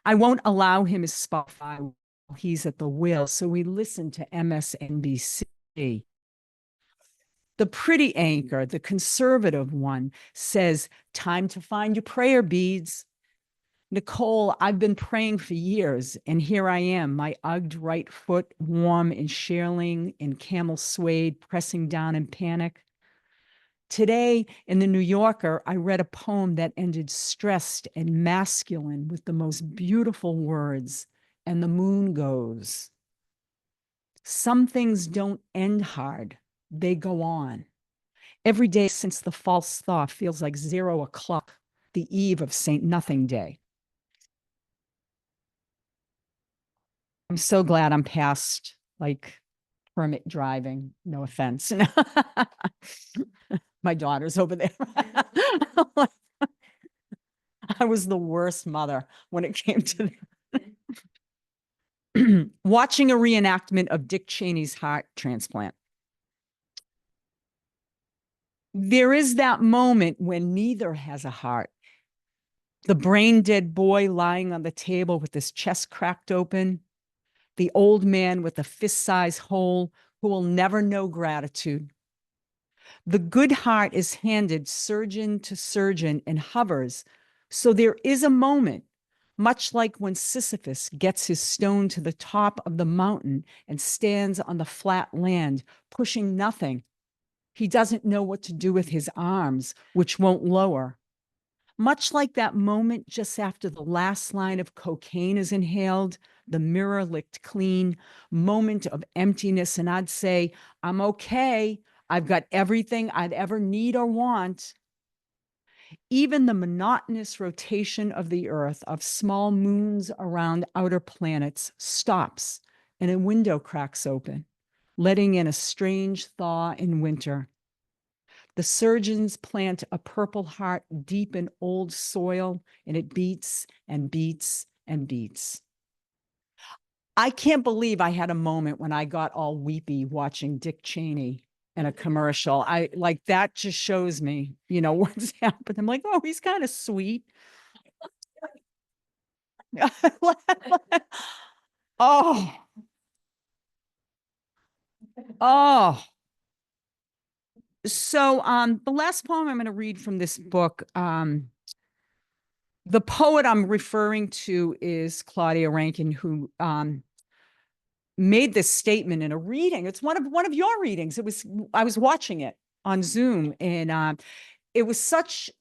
I won't allow him his Spotify while he's at the wheel, so we listen to MSNBC. The pretty anchor, the conservative one, says, time to find your prayer beads. Nicole, I've been praying for years, and here I am, my ugged right foot warm and shearling in camel suede, pressing down in panic. Today in the New Yorker, I read a poem that ended stressed and masculine with the most beautiful words, and the moon goes. Some things don't end hard, they go on. Every day since the false thaw feels like 0 o'clock, the eve of St. Nothing Day. so glad I'm past like permit driving. No offense. My daughter's over there. I was the worst mother when it came to that. Watching a reenactment of Dick Cheney's heart transplant. There is that moment when neither has a heart. The brain dead boy lying on the table with his chest cracked open. The old man with a fist-sized hole who will never know gratitude. The good heart is handed surgeon to surgeon and hovers. So there is a moment, much like when Sisyphus gets his stone to the top of the mountain and stands on the flat land, pushing nothing. He doesn't know what to do with his arms, which won't lower. Much like that moment just after the last line of cocaine is inhaled, the mirror licked clean, moment of emptiness, and I'd say, I'm okay. I've got everything I'd ever need or want. Even the monotonous rotation of the earth, of small moons around outer planets, stops and a window cracks open, letting in a strange thaw in winter. The surgeons plant a purple heart deep in old soil, and it beats and beats and beats. I can't believe I had a moment when I got all weepy watching Dick Cheney in a commercial. I like that just shows me, you know, what's happened. I'm like, oh, he's kind of sweet. Oh. Oh. So the last poem I'm going to read from this book, the poet I'm referring to is Claudia Rankine, who made this statement in a reading. It's one of your readings. I was watching it on Zoom, and it was such,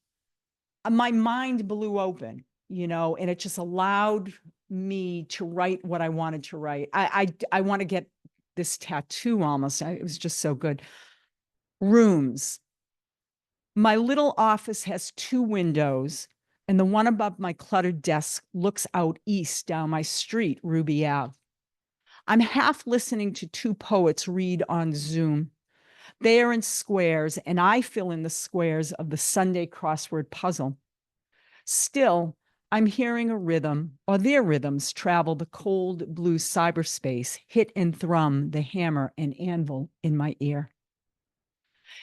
my mind blew open, you know, and it just allowed me to write what I wanted to write. I want to get this tattoo almost. It was just so good. Rooms. My little office has 2 windows, and the one above my cluttered desk looks out east down my street, Ruby Ave. I'm half listening to 2 poets read on Zoom. They are in squares, and I fill in the squares of the Sunday crossword puzzle. Still, I'm hearing a rhythm, or their rhythms travel the cold blue cyberspace, hit and thrum the hammer and anvil in my ear.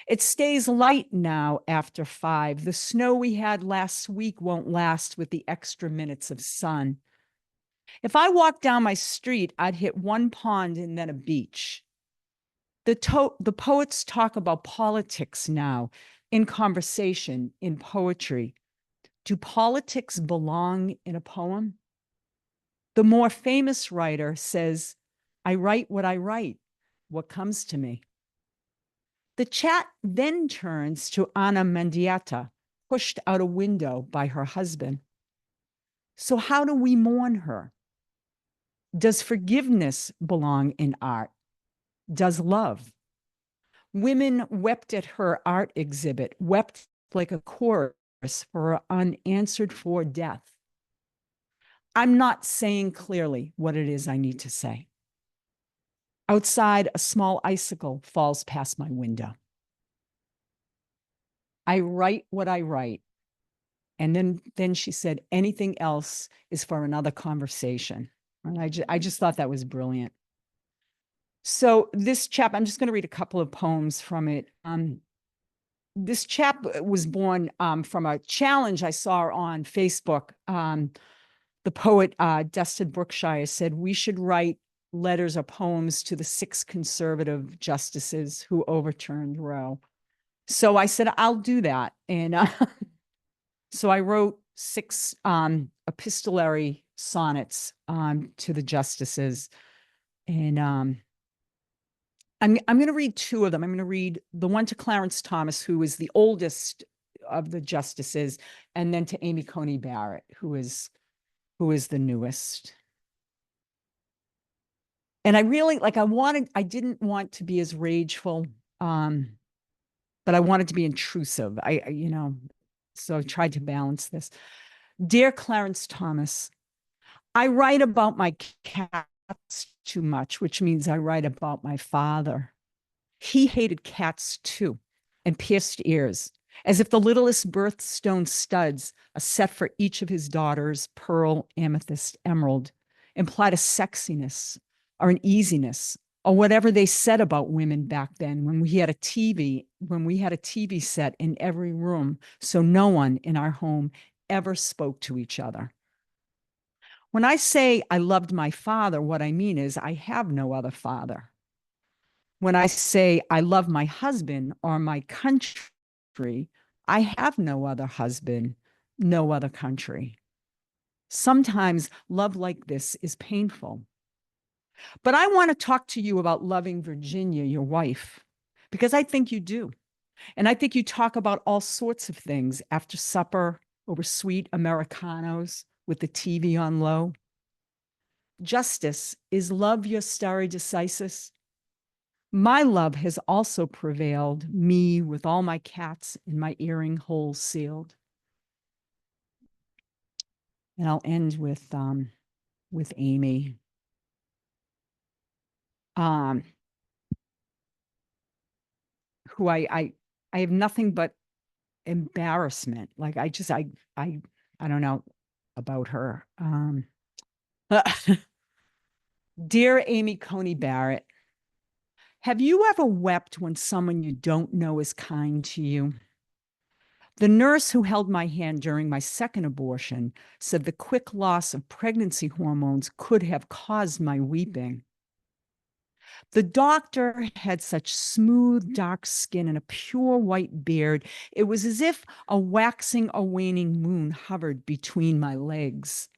It stays light now after 5. The snow we had last week won't last with the extra minutes of sun. If I walked down my street, I'd hit one pond and then a beach. The poets talk about politics now, in conversation, in poetry. Do politics belong in a poem? The more famous writer says, I write what comes to me. The chat then turns to Anna Mendieta, pushed out a window by her husband. So how do we mourn her? Does forgiveness belong in art? Does love? Women wept at her art exhibit, wept like a chorus for her unanswered for death. I'm not saying clearly what it is I need to say. Outside, a small icicle falls past my window. I write what I write. And then she said, anything else is for another conversation. And I just thought that was brilliant. So this chap, I'm just going to read a couple of poems from it. This chap was born from a challenge I saw on Facebook. The poet Dustin Brookshire said, we should write letters or poems to the 6 conservative justices who overturned Roe. So I said, I'll do that. And so I wrote 6 epistolary sonnets to the justices. And I'm going to read 2 of them. I'm going to read the one to Clarence Thomas, who is the oldest of the justices, and then to Amy Coney Barrett, who is the newest. And I really, I didn't want to be as rageful, but I wanted to be intrusive. So I tried to balance this. Dear Clarence Thomas, I write about my cat too much, which means I write about my father. He hated cats too, and pierced ears, as if the littlest birthstone studs, a set for each of his daughters, pearl, amethyst, emerald, implied a sexiness or an easiness or whatever they said about women back then when we had a TV set in every room, so no one in our home ever spoke to each other. When I say I loved my father, what I mean is I have no other father. When I say I love my husband or my country, I have no other husband, no other country. Sometimes love like this is painful. But I want to talk to you about loving Virginia, your wife, because I think you do. And I think you talk about all sorts of things after supper, over sweet Americanos, with the TV on low. Justice, is love your stare decisis? My love has also prevailed, me with all my cats and my earring holes sealed. And I'll end with Amy. Who I have nothing but embarrassment. Like I don't know about her. Dear Amy Coney Barrett, have you ever wept when someone you don't know is kind to you? The nurse who held my hand during my second abortion said the quick loss of pregnancy hormones could have caused my weeping. The doctor had such smooth, dark skin and a pure white beard. It was as if a waxing or waning moon hovered between my legs.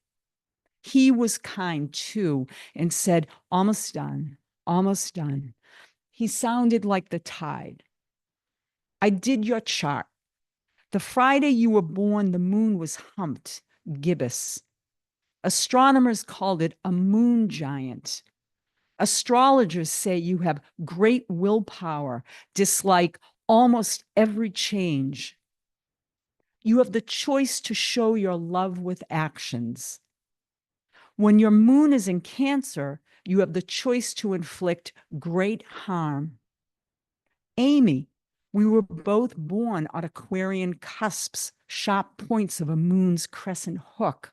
He was kind too and said, almost done, almost done. He sounded like the tide. I did your chart. The Friday you were born, the moon was humped, gibbous. Astronomers called it a moon giant. Astrologers say you have great willpower, dislike almost every change. You have the choice to show your love with actions. When your moon is in Cancer, you have the choice to inflict great harm. Amy, we were both born on Aquarian cusps, sharp points of a moon's crescent hook.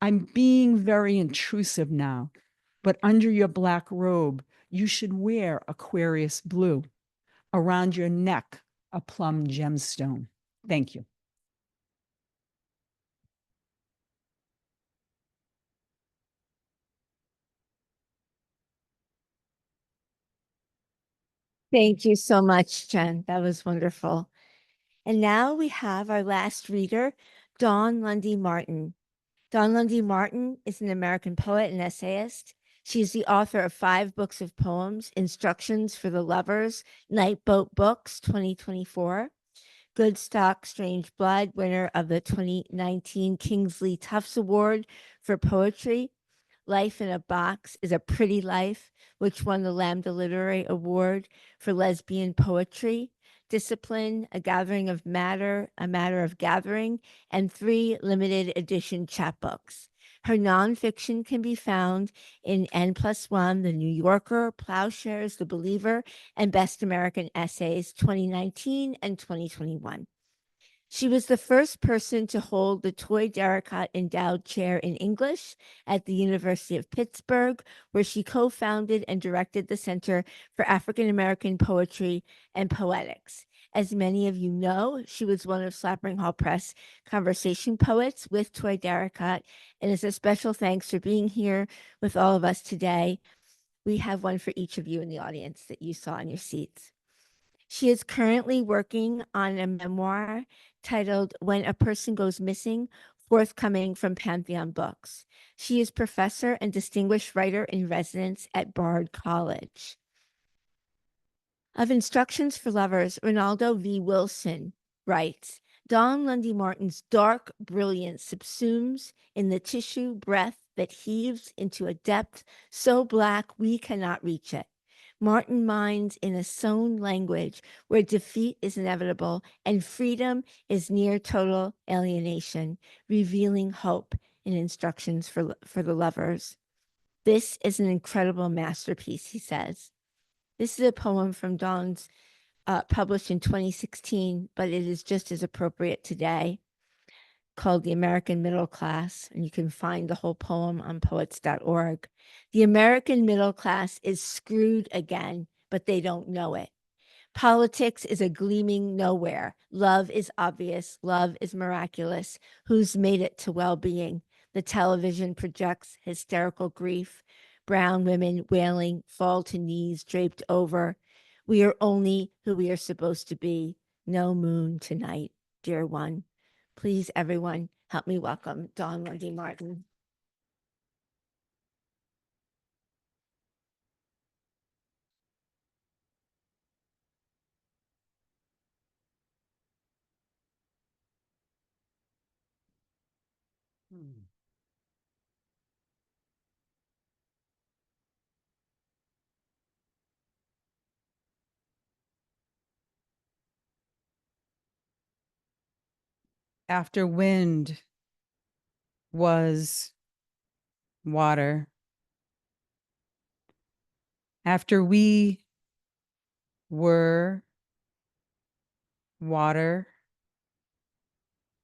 I'm being very intrusive now, but under your black robe, you should wear Aquarius blue. Around your neck, a plum gemstone. Thank you. Thank you so much, Jen. That was wonderful. And now we have our last reader, Dawn Lundy Martin. Dawn Lundy Martin is an American poet and essayist. She is the author of 5 books of poems, Instructions for the Lovers, Nightboat Books, 2024. Good Stock, Strange Blood, winner of the 2019 Kingsley Tufts Award for Poetry. Life in a Box is a Pretty Life, which won the Lambda Literary Award for Lesbian Poetry. Discipline, A Gathering of Matter, A Matter of Gathering, and 3 limited edition chapbooks. Her nonfiction can be found in N+1, The New Yorker, Ploughshares, The Believer, and Best American Essays 2019 and 2021. She was the first person to hold the Toi Derricotte Endowed Chair in English at the University of Pittsburgh, where she co-founded and directed the Center for African American Poetry and Poetics. As many of you know, she was one of Slappering Hall Press conversation poets with Toi Derricotte, and as a special thanks for being here with all of us today, we have one for each of you in the audience that you saw in your seats. She is currently working on a memoir titled When a Person Goes Missing, forthcoming from Pantheon Books. She is professor and distinguished writer in residence at Bard College. Of Instructions for Lovers, Ronaldo V. Wilson writes, Dawn Lundy Martin's dark brilliance subsumes in the tissue breath that heaves into a depth so black we cannot reach it. Martin mines in a sown language where defeat is inevitable and freedom is near total alienation, revealing hope in Instructions for the Lovers. This is an incredible masterpiece, he says. This is a poem from Dawn's, published in 2016, but it is just as appropriate today, called The American Middle Class, and you can find the whole poem on poets.org. The American middle class is screwed again, but they don't know it. Politics is a gleaming nowhere. Love is obvious. Love is miraculous. Who's made it to well-being? The television projects hysterical grief. Brown women wailing, fall to knees draped over. We are only who we are supposed to be. No moon tonight, dear one. Please, everyone, help me welcome Dawn Lundy Martin. After wind was water. After we were water.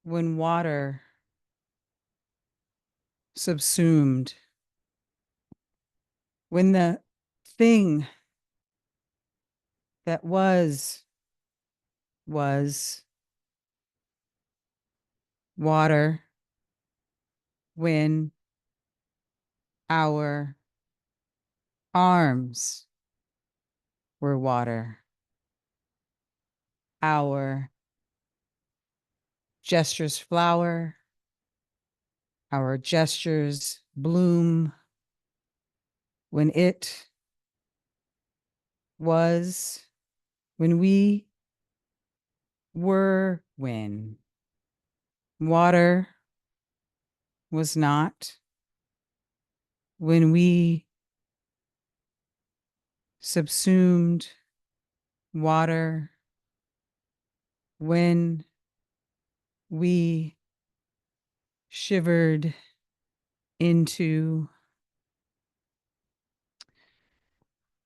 When water subsumed. When the thing that was water. When our arms were water. Our gestures flower. Our gestures bloom. When it was, when we were, when water was not, when we subsumed water, when we shivered into.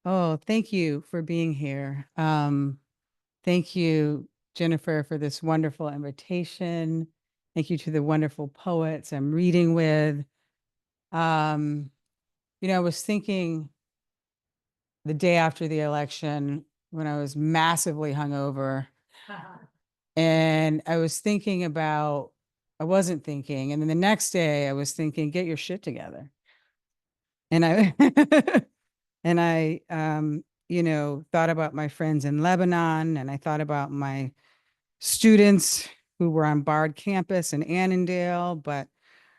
Oh, thank you for being here. Thank you, Jennifer, for this wonderful invitation. Thank you to the wonderful poets I'm reading with. I was thinking the day after the election when I was massively hungover, and I was thinking about, I wasn't thinking, and then the next day I was thinking, get your shit together. And I, and I, thought about my friends in Lebanon, and I thought about my students who were on Bard campus in Annandale, but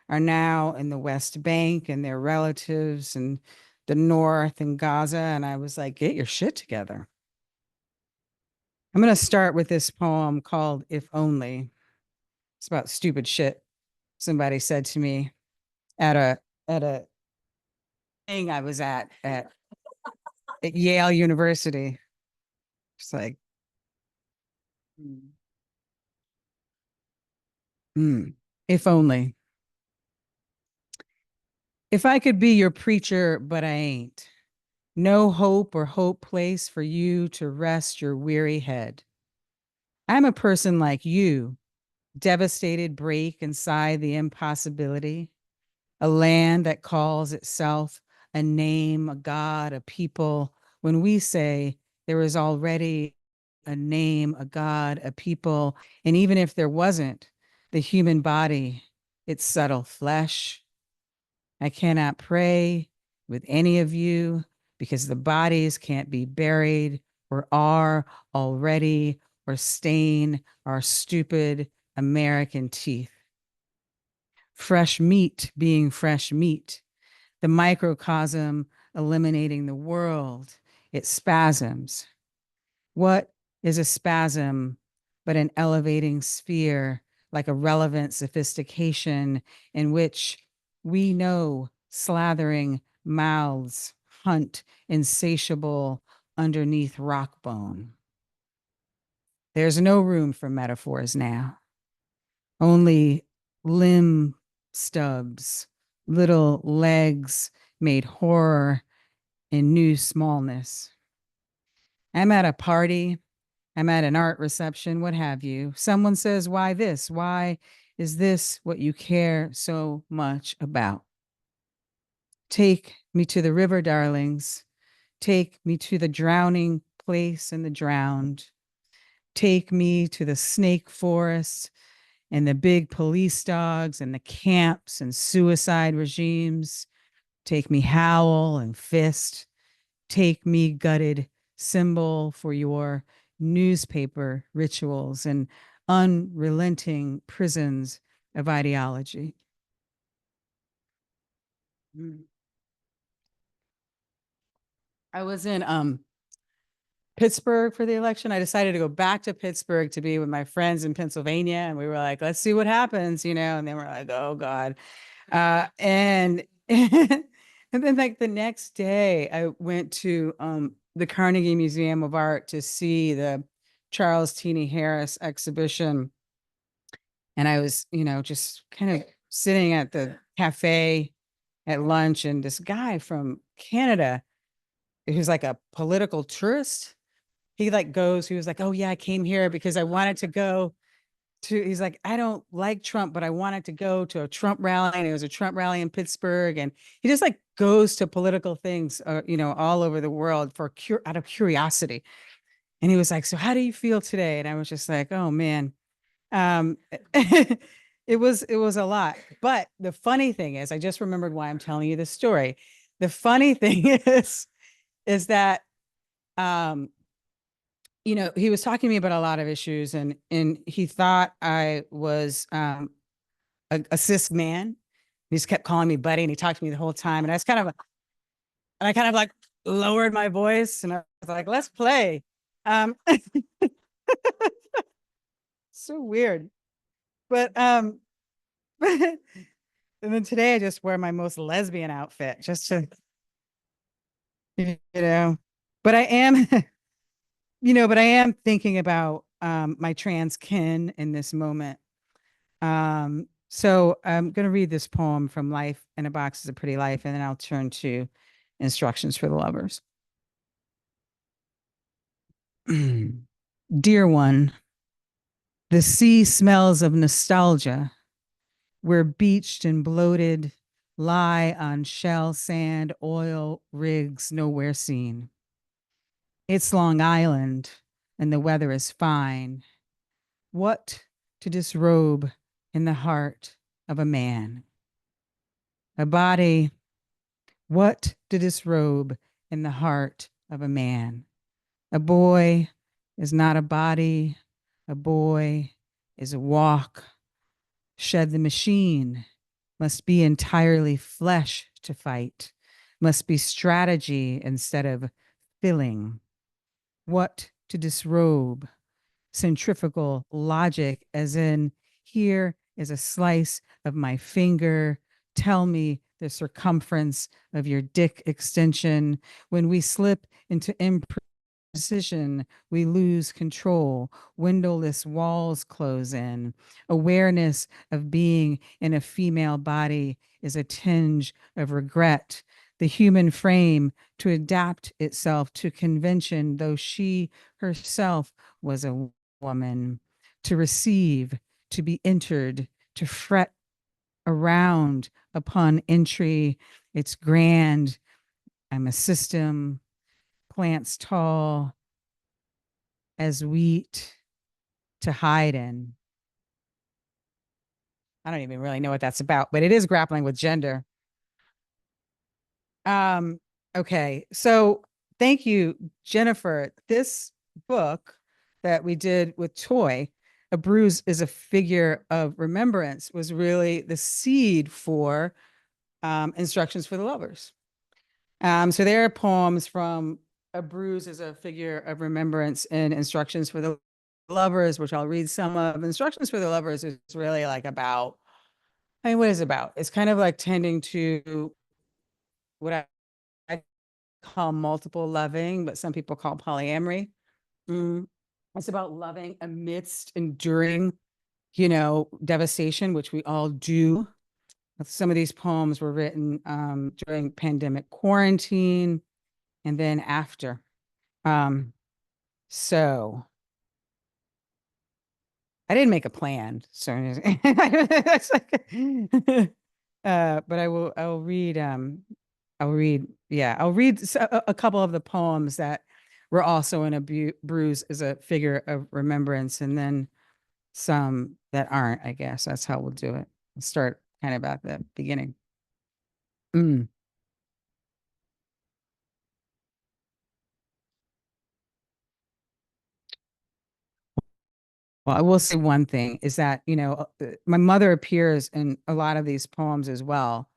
are now in the West Bank, and their relatives and the North and Gaza. And I was like, get your shit together. I'm going to start with this poem called If Only. It's about stupid shit somebody said to me at a thing I was at Yale University. It's like, if only. If I could be your preacher, but I ain't. No hope or hope place for you to rest your weary head. I'm a person like you, devastated break inside the impossibility, a land that calls itself a name, a God, a people. When we say there is already a name, a God, a people, and even if there wasn't, the human body, its subtle flesh. I cannot pray with any of you because the bodies can't be buried or are already or stain our stupid American teeth. Fresh meat being fresh meat, the microcosm eliminating the world, it spasms. What is a spasm but an elevating sphere, like a relevant sophistication in which we know slathering mouths hunt insatiable underneath rock bone? There's no room for metaphors now. Only limb stubs, little legs made horror in new smallness. I'm at a party, I'm at an art reception, what have you. Someone says, why this? Why is this what you care so much about? Take me to the river, darlings. Take me to the drowning place and the drowned. Take me to the snake forest and the big police dogs and the camps and suicide regimes. Take me howl and fist. Take me gutted symbol for your newspaper rituals and unrelenting prisons of ideology. I was in Pittsburgh for the election. I decided to go back to Pittsburgh to be with my friends in Pennsylvania. And we were like, let's see what happens, you know, and then we're like, oh God. And and then like the next day I went to the Carnegie Museum of Art to see the Charles Teeny Harris exhibition. And I was, you know, just kind of sitting at the cafe at lunch, and this guy from Canada, who's like a political tourist, he was like, oh yeah, I came here because I wanted to go to, he's like, I don't like Trump, but I wanted to go to a Trump rally. And it was a Trump rally in Pittsburgh. And he just like goes to political things, you know, all over the world for out of curiosity. And he was like, so how do you feel today? And I was just like, oh man, it was a lot. But the funny thing is, I just remembered why I'm telling you this story. The funny thing is that, you know, he was talking to me about a lot of issues, and he thought I was a cis man. He just kept calling me buddy, and he talked to me the whole time. And I kind of like lowered my voice, and I was like, let's play. So weird. But and then today I just wear my most lesbian outfit just to, you know, but I am you know, but I am thinking about my trans kin in this moment. So I'm going to read this poem from Life in a Box is a Pretty Life, and then I'll turn to Instructions for the Lovers. Dear one, the sea smells of nostalgia. We're beached and bloated, lie on shell, sand, oil rigs nowhere seen. It's Long Island, and the weather is fine. What to disrobe in the heart of a man? A body, what to disrobe in the heart of a man? A boy is not a body, a boy is a walk. Shed the machine, must be entirely flesh to fight, must be strategy instead of filling. What to disrobe? Centrifugal logic, as in, here is a slice of my finger. Tell me the circumference of your dick extension. When we slip into imprecision, we lose control. Windowless walls close in. Awareness of being in a female body is a tinge of regret. The human frame to adapt itself to convention, though she herself was a woman, to receive, to be entered, to fret around upon entry. It's grand. I'm a system, plants tall as wheat to hide in. I don't even really know what that's about, but it is grappling with gender. Okay, so thank you, Jennifer. This book that we did with Toi, A Bruise is a Figure of Remembrance, was really the seed for Instructions for the Lovers. So there are poems from A Bruise is a Figure of Remembrance and Instructions for the Lovers, which I'll read some of. Instructions for the Lovers is really like about, I mean, what is it about? It's kind of like tending to what I call multiple loving, but some people call polyamory. It's about loving amidst enduring, you know, devastation, which we all do. some of these poems were written during pandemic quarantine and then after. So I didn't make a plan. So it's like, but I will read I'll read a couple of the poems that were also in a bruise as a figure of remembrance, and then some that aren't. I guess that's how we'll do it. We'll start kind of at the beginning. Well, I will say one thing is that, my mother appears in a lot of these poems as well.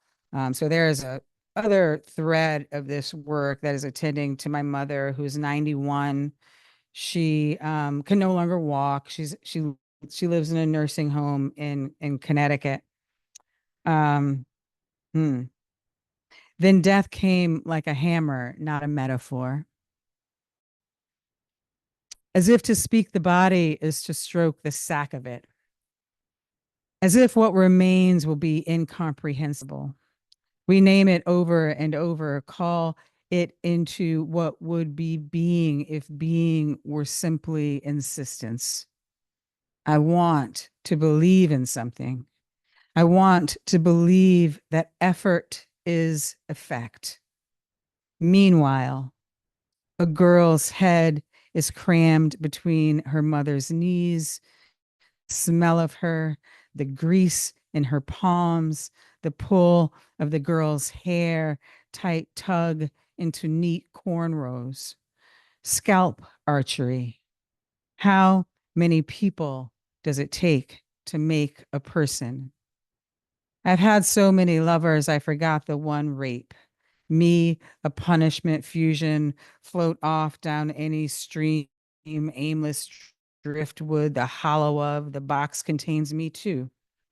So there is a other thread of this work that is attending to my mother, who's 91. She can no longer walk. She lives in a nursing home in Connecticut. Then death came like a hammer, not a metaphor. As if to speak the body is to stroke the sack of it. As if what remains will be incomprehensible. We name it over and over, call it into what would be being if being were simply insistence. I want to believe in something. I want to believe that effort is effect. Meanwhile, a girl's head is crammed between her mother's knees, smell of her, the grease in her palms, the pull of the girl's hair, tight tug into neat cornrows, scalp archery. How many people does it take to make a person? I've had so many lovers, I forgot the one rape. Me, a punishment fusion, float off down any stream, aimless driftwood, the hollow of the box contains me too.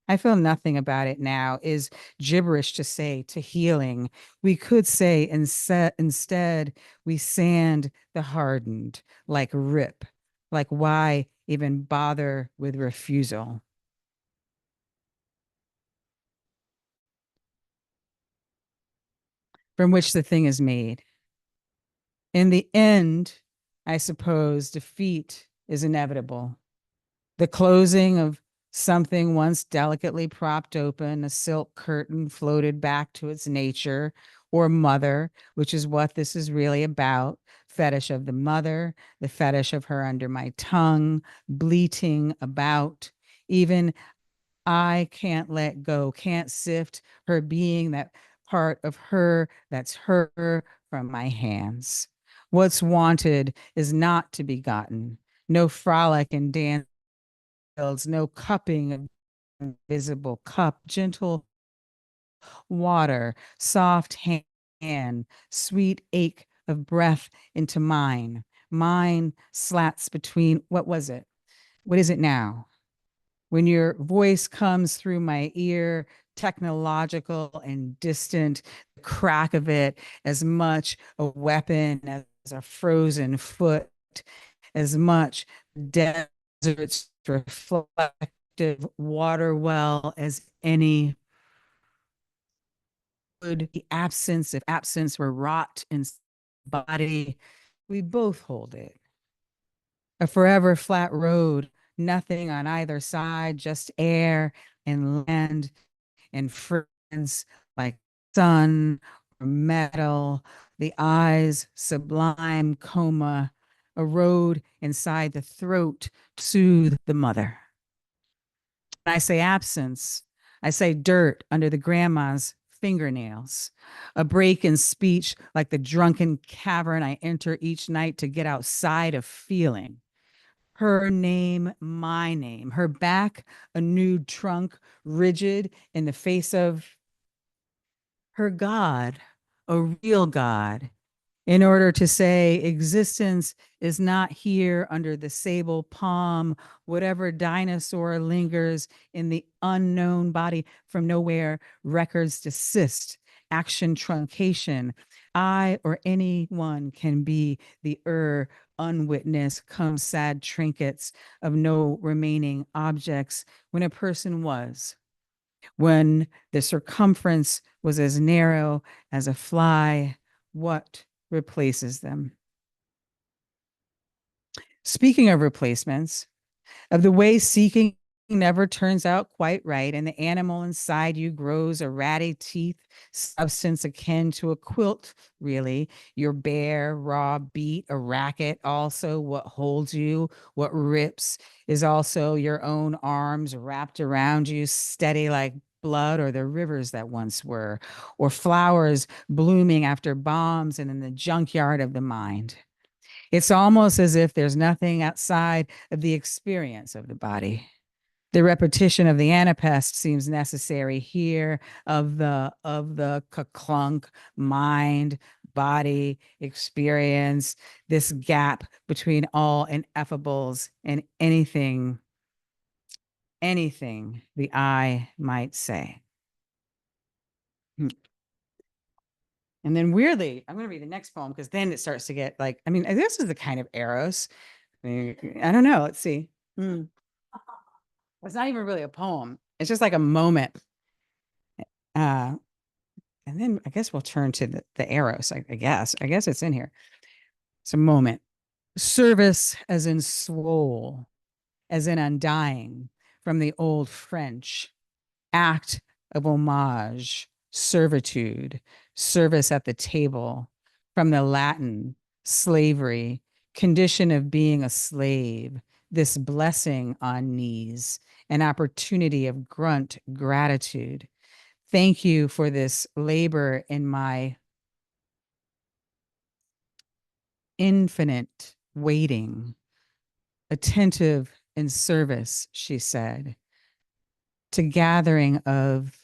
I feel nothing about it now is gibberish to say to healing. We could say instead we sand the hardened, like rip, like why even bother with refusal? From which the thing is made. In the end, I suppose defeat is inevitable. The closing of something once delicately propped open, a silk curtain floated back to its nature or mother, which is what this is really about. Fetish of the mother, the fetish of her under my tongue, bleating about. Even I can't let go, can't sift her being, that part of her that's her from my hands. What's wanted is not to be gotten. No frolic and dance, no cupping of invisible cup, gentle water, soft hand, sweet ache of breath into mine. Mine slats between, what was it? What is it now? When your voice comes through my ear, technological and distant, the crack of it as much a weapon as a frozen foot, as much desert's reflective water well as any. Would the absence, if absence were wrought in body, we both hold it. A forever flat road, nothing on either side, just air and land and friends like sun or metal, the eyes sublime coma, a road inside the throat to soothe the mother. When I say absence, I say dirt under the grandma's fingernails, a break in speech like the drunken cavern I enter each night to get outside of feeling. Her name, my name, her back, a nude trunk, rigid in the face of her God, a real God, in order to say existence is not here under the sable palm, whatever dinosaur lingers in the unknown body from nowhere, records desist, action truncation. I or anyone can be the unwitnessed, come sad trinkets of no remaining objects when a person was. When the circumference was as narrow as a fly, what replaces them? Speaking of replacements, of the way seeking never turns out quite right, and the animal inside you grows a ratty teeth substance akin to a quilt, really. Your bare, raw beat, a racket, also what holds you, what rips is also your own arms wrapped around you, steady like blood, or the rivers that once were, or flowers blooming after bombs and in the junkyard of the mind. It's almost as if there's nothing outside of the experience of the body. The repetition of the anapest seems necessary here of the clunk, mind, body, experience, this gap between all ineffables and anything the eye might say. And then weirdly, I'm going to read the next poem because then it starts to get like, I mean, this is the kind of Eros. I don't know. Let's see. It's not even really a poem. It's just like a moment. And then I guess we'll turn to the Eros, I guess. I guess it's in here. It's a moment. Service as in swole, as in undying, from the old French. Act of homage, servitude, service at the table, from the Latin, slavery, condition of being a slave, this blessing on knees, an opportunity of grunt gratitude. Thank you for this labor in my infinite waiting, attentive in service, she said, to gathering of,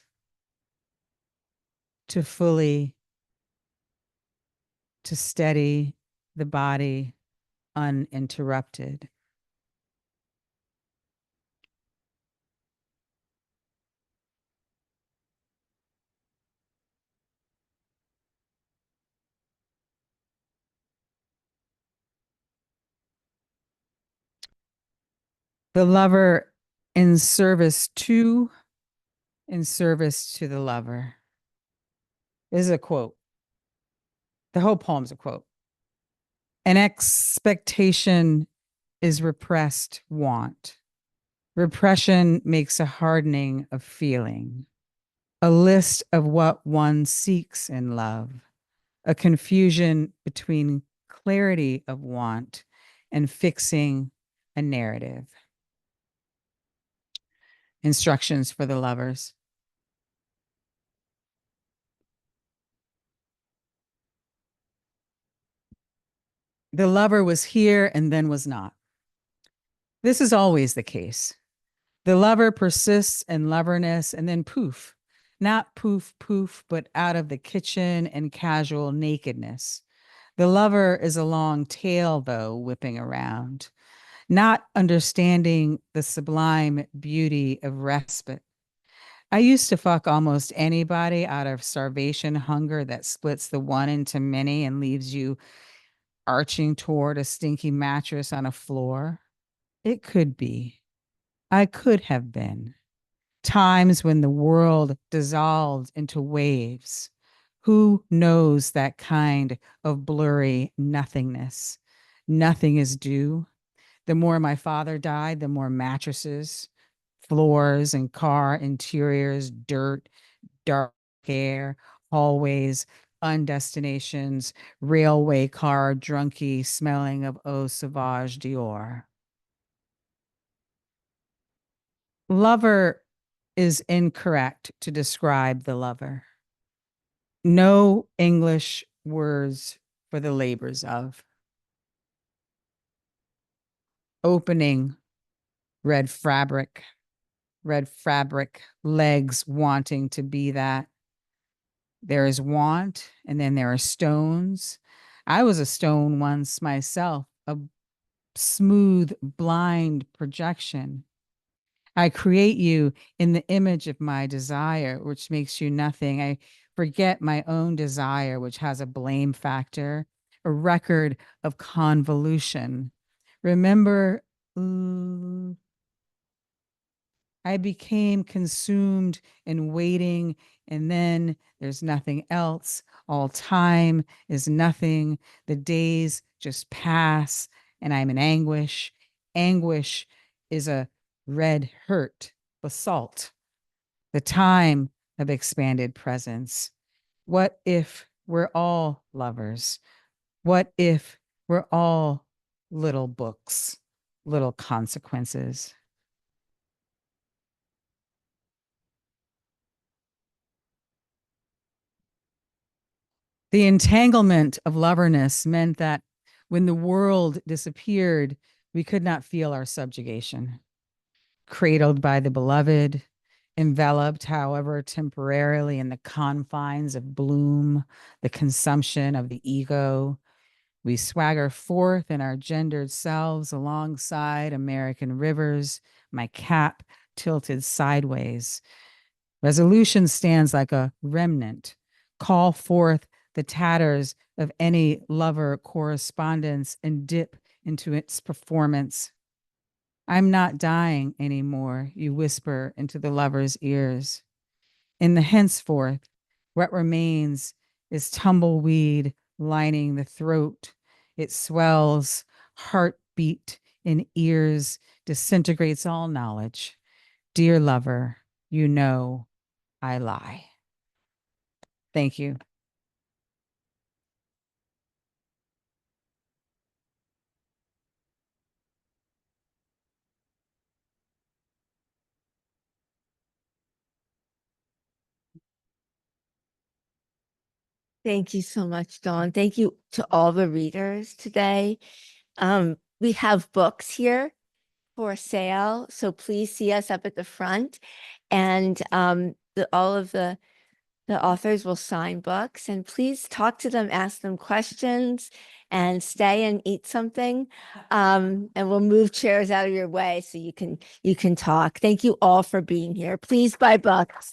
to fully, to steady the body uninterrupted. The lover in service to the lover. This is a quote. The whole poem's a quote. An expectation is repressed want. Repression makes a hardening of feeling, a list of what one seeks in love, a confusion between clarity of want and fixing a narrative. Instructions for the lovers. The lover was here and then was not. This is always the case. The lover persists in loverness and then poof, not poof, poof, but out of the kitchen and casual nakedness. The lover is a long tail, though, whipping around, not understanding the sublime beauty of respite. I used to fuck almost anybody out of starvation hunger that splits the one into many and leaves you arching toward a stinky mattress on a floor. It could be. I could have been. Times when the world dissolved into waves. Who knows that kind of blurry nothingness? Nothing is due. The more my father died, the more mattresses, floors and car interiors, dirt, dark air, hallways, undestinations, railway car drunkie smelling of Eau Sauvage Dior. Lover is incorrect to describe the lover. No English words for the labors of. Opening, red fabric, legs wanting to be that. There is want, and then there are stones. I was a stone once myself, a smooth, blind projection. I create you in the image of my desire, which makes you nothing. I forget my own desire, which has a blame factor, a record of convolution. Remember, I became consumed in waiting, and then there's nothing else. All time is nothing. The days just pass, and I'm in anguish. Anguish is a red hurt basalt, the time of expanded presence. What if we're all lovers? What if we're all little books, little consequences? The entanglement of loverness meant that when the world disappeared, we could not feel our subjugation. Cradled by the beloved, enveloped, however, temporarily in the confines of bloom, the consumption of the ego, we swagger forth in our gendered selves alongside American rivers, my cap tilted sideways. Resolution stands like a remnant. Call forth the tatters of any lover correspondence and dip into its performance. I'm not dying anymore, you whisper into the lover's ears. In the henceforth, what remains is tumbleweed lining the throat. It swells, heartbeat in ears, disintegrates all knowledge. Dear lover, you know I lie. Thank you. Thank you so much, Dawn. Thank you to all the readers today. We have books here for sale, so please see us up at the front. And all of the authors will sign books, and please talk to them, ask them questions, and stay and eat something. And we'll move chairs out of your way so you can talk. Thank you all for being here. Please buy books.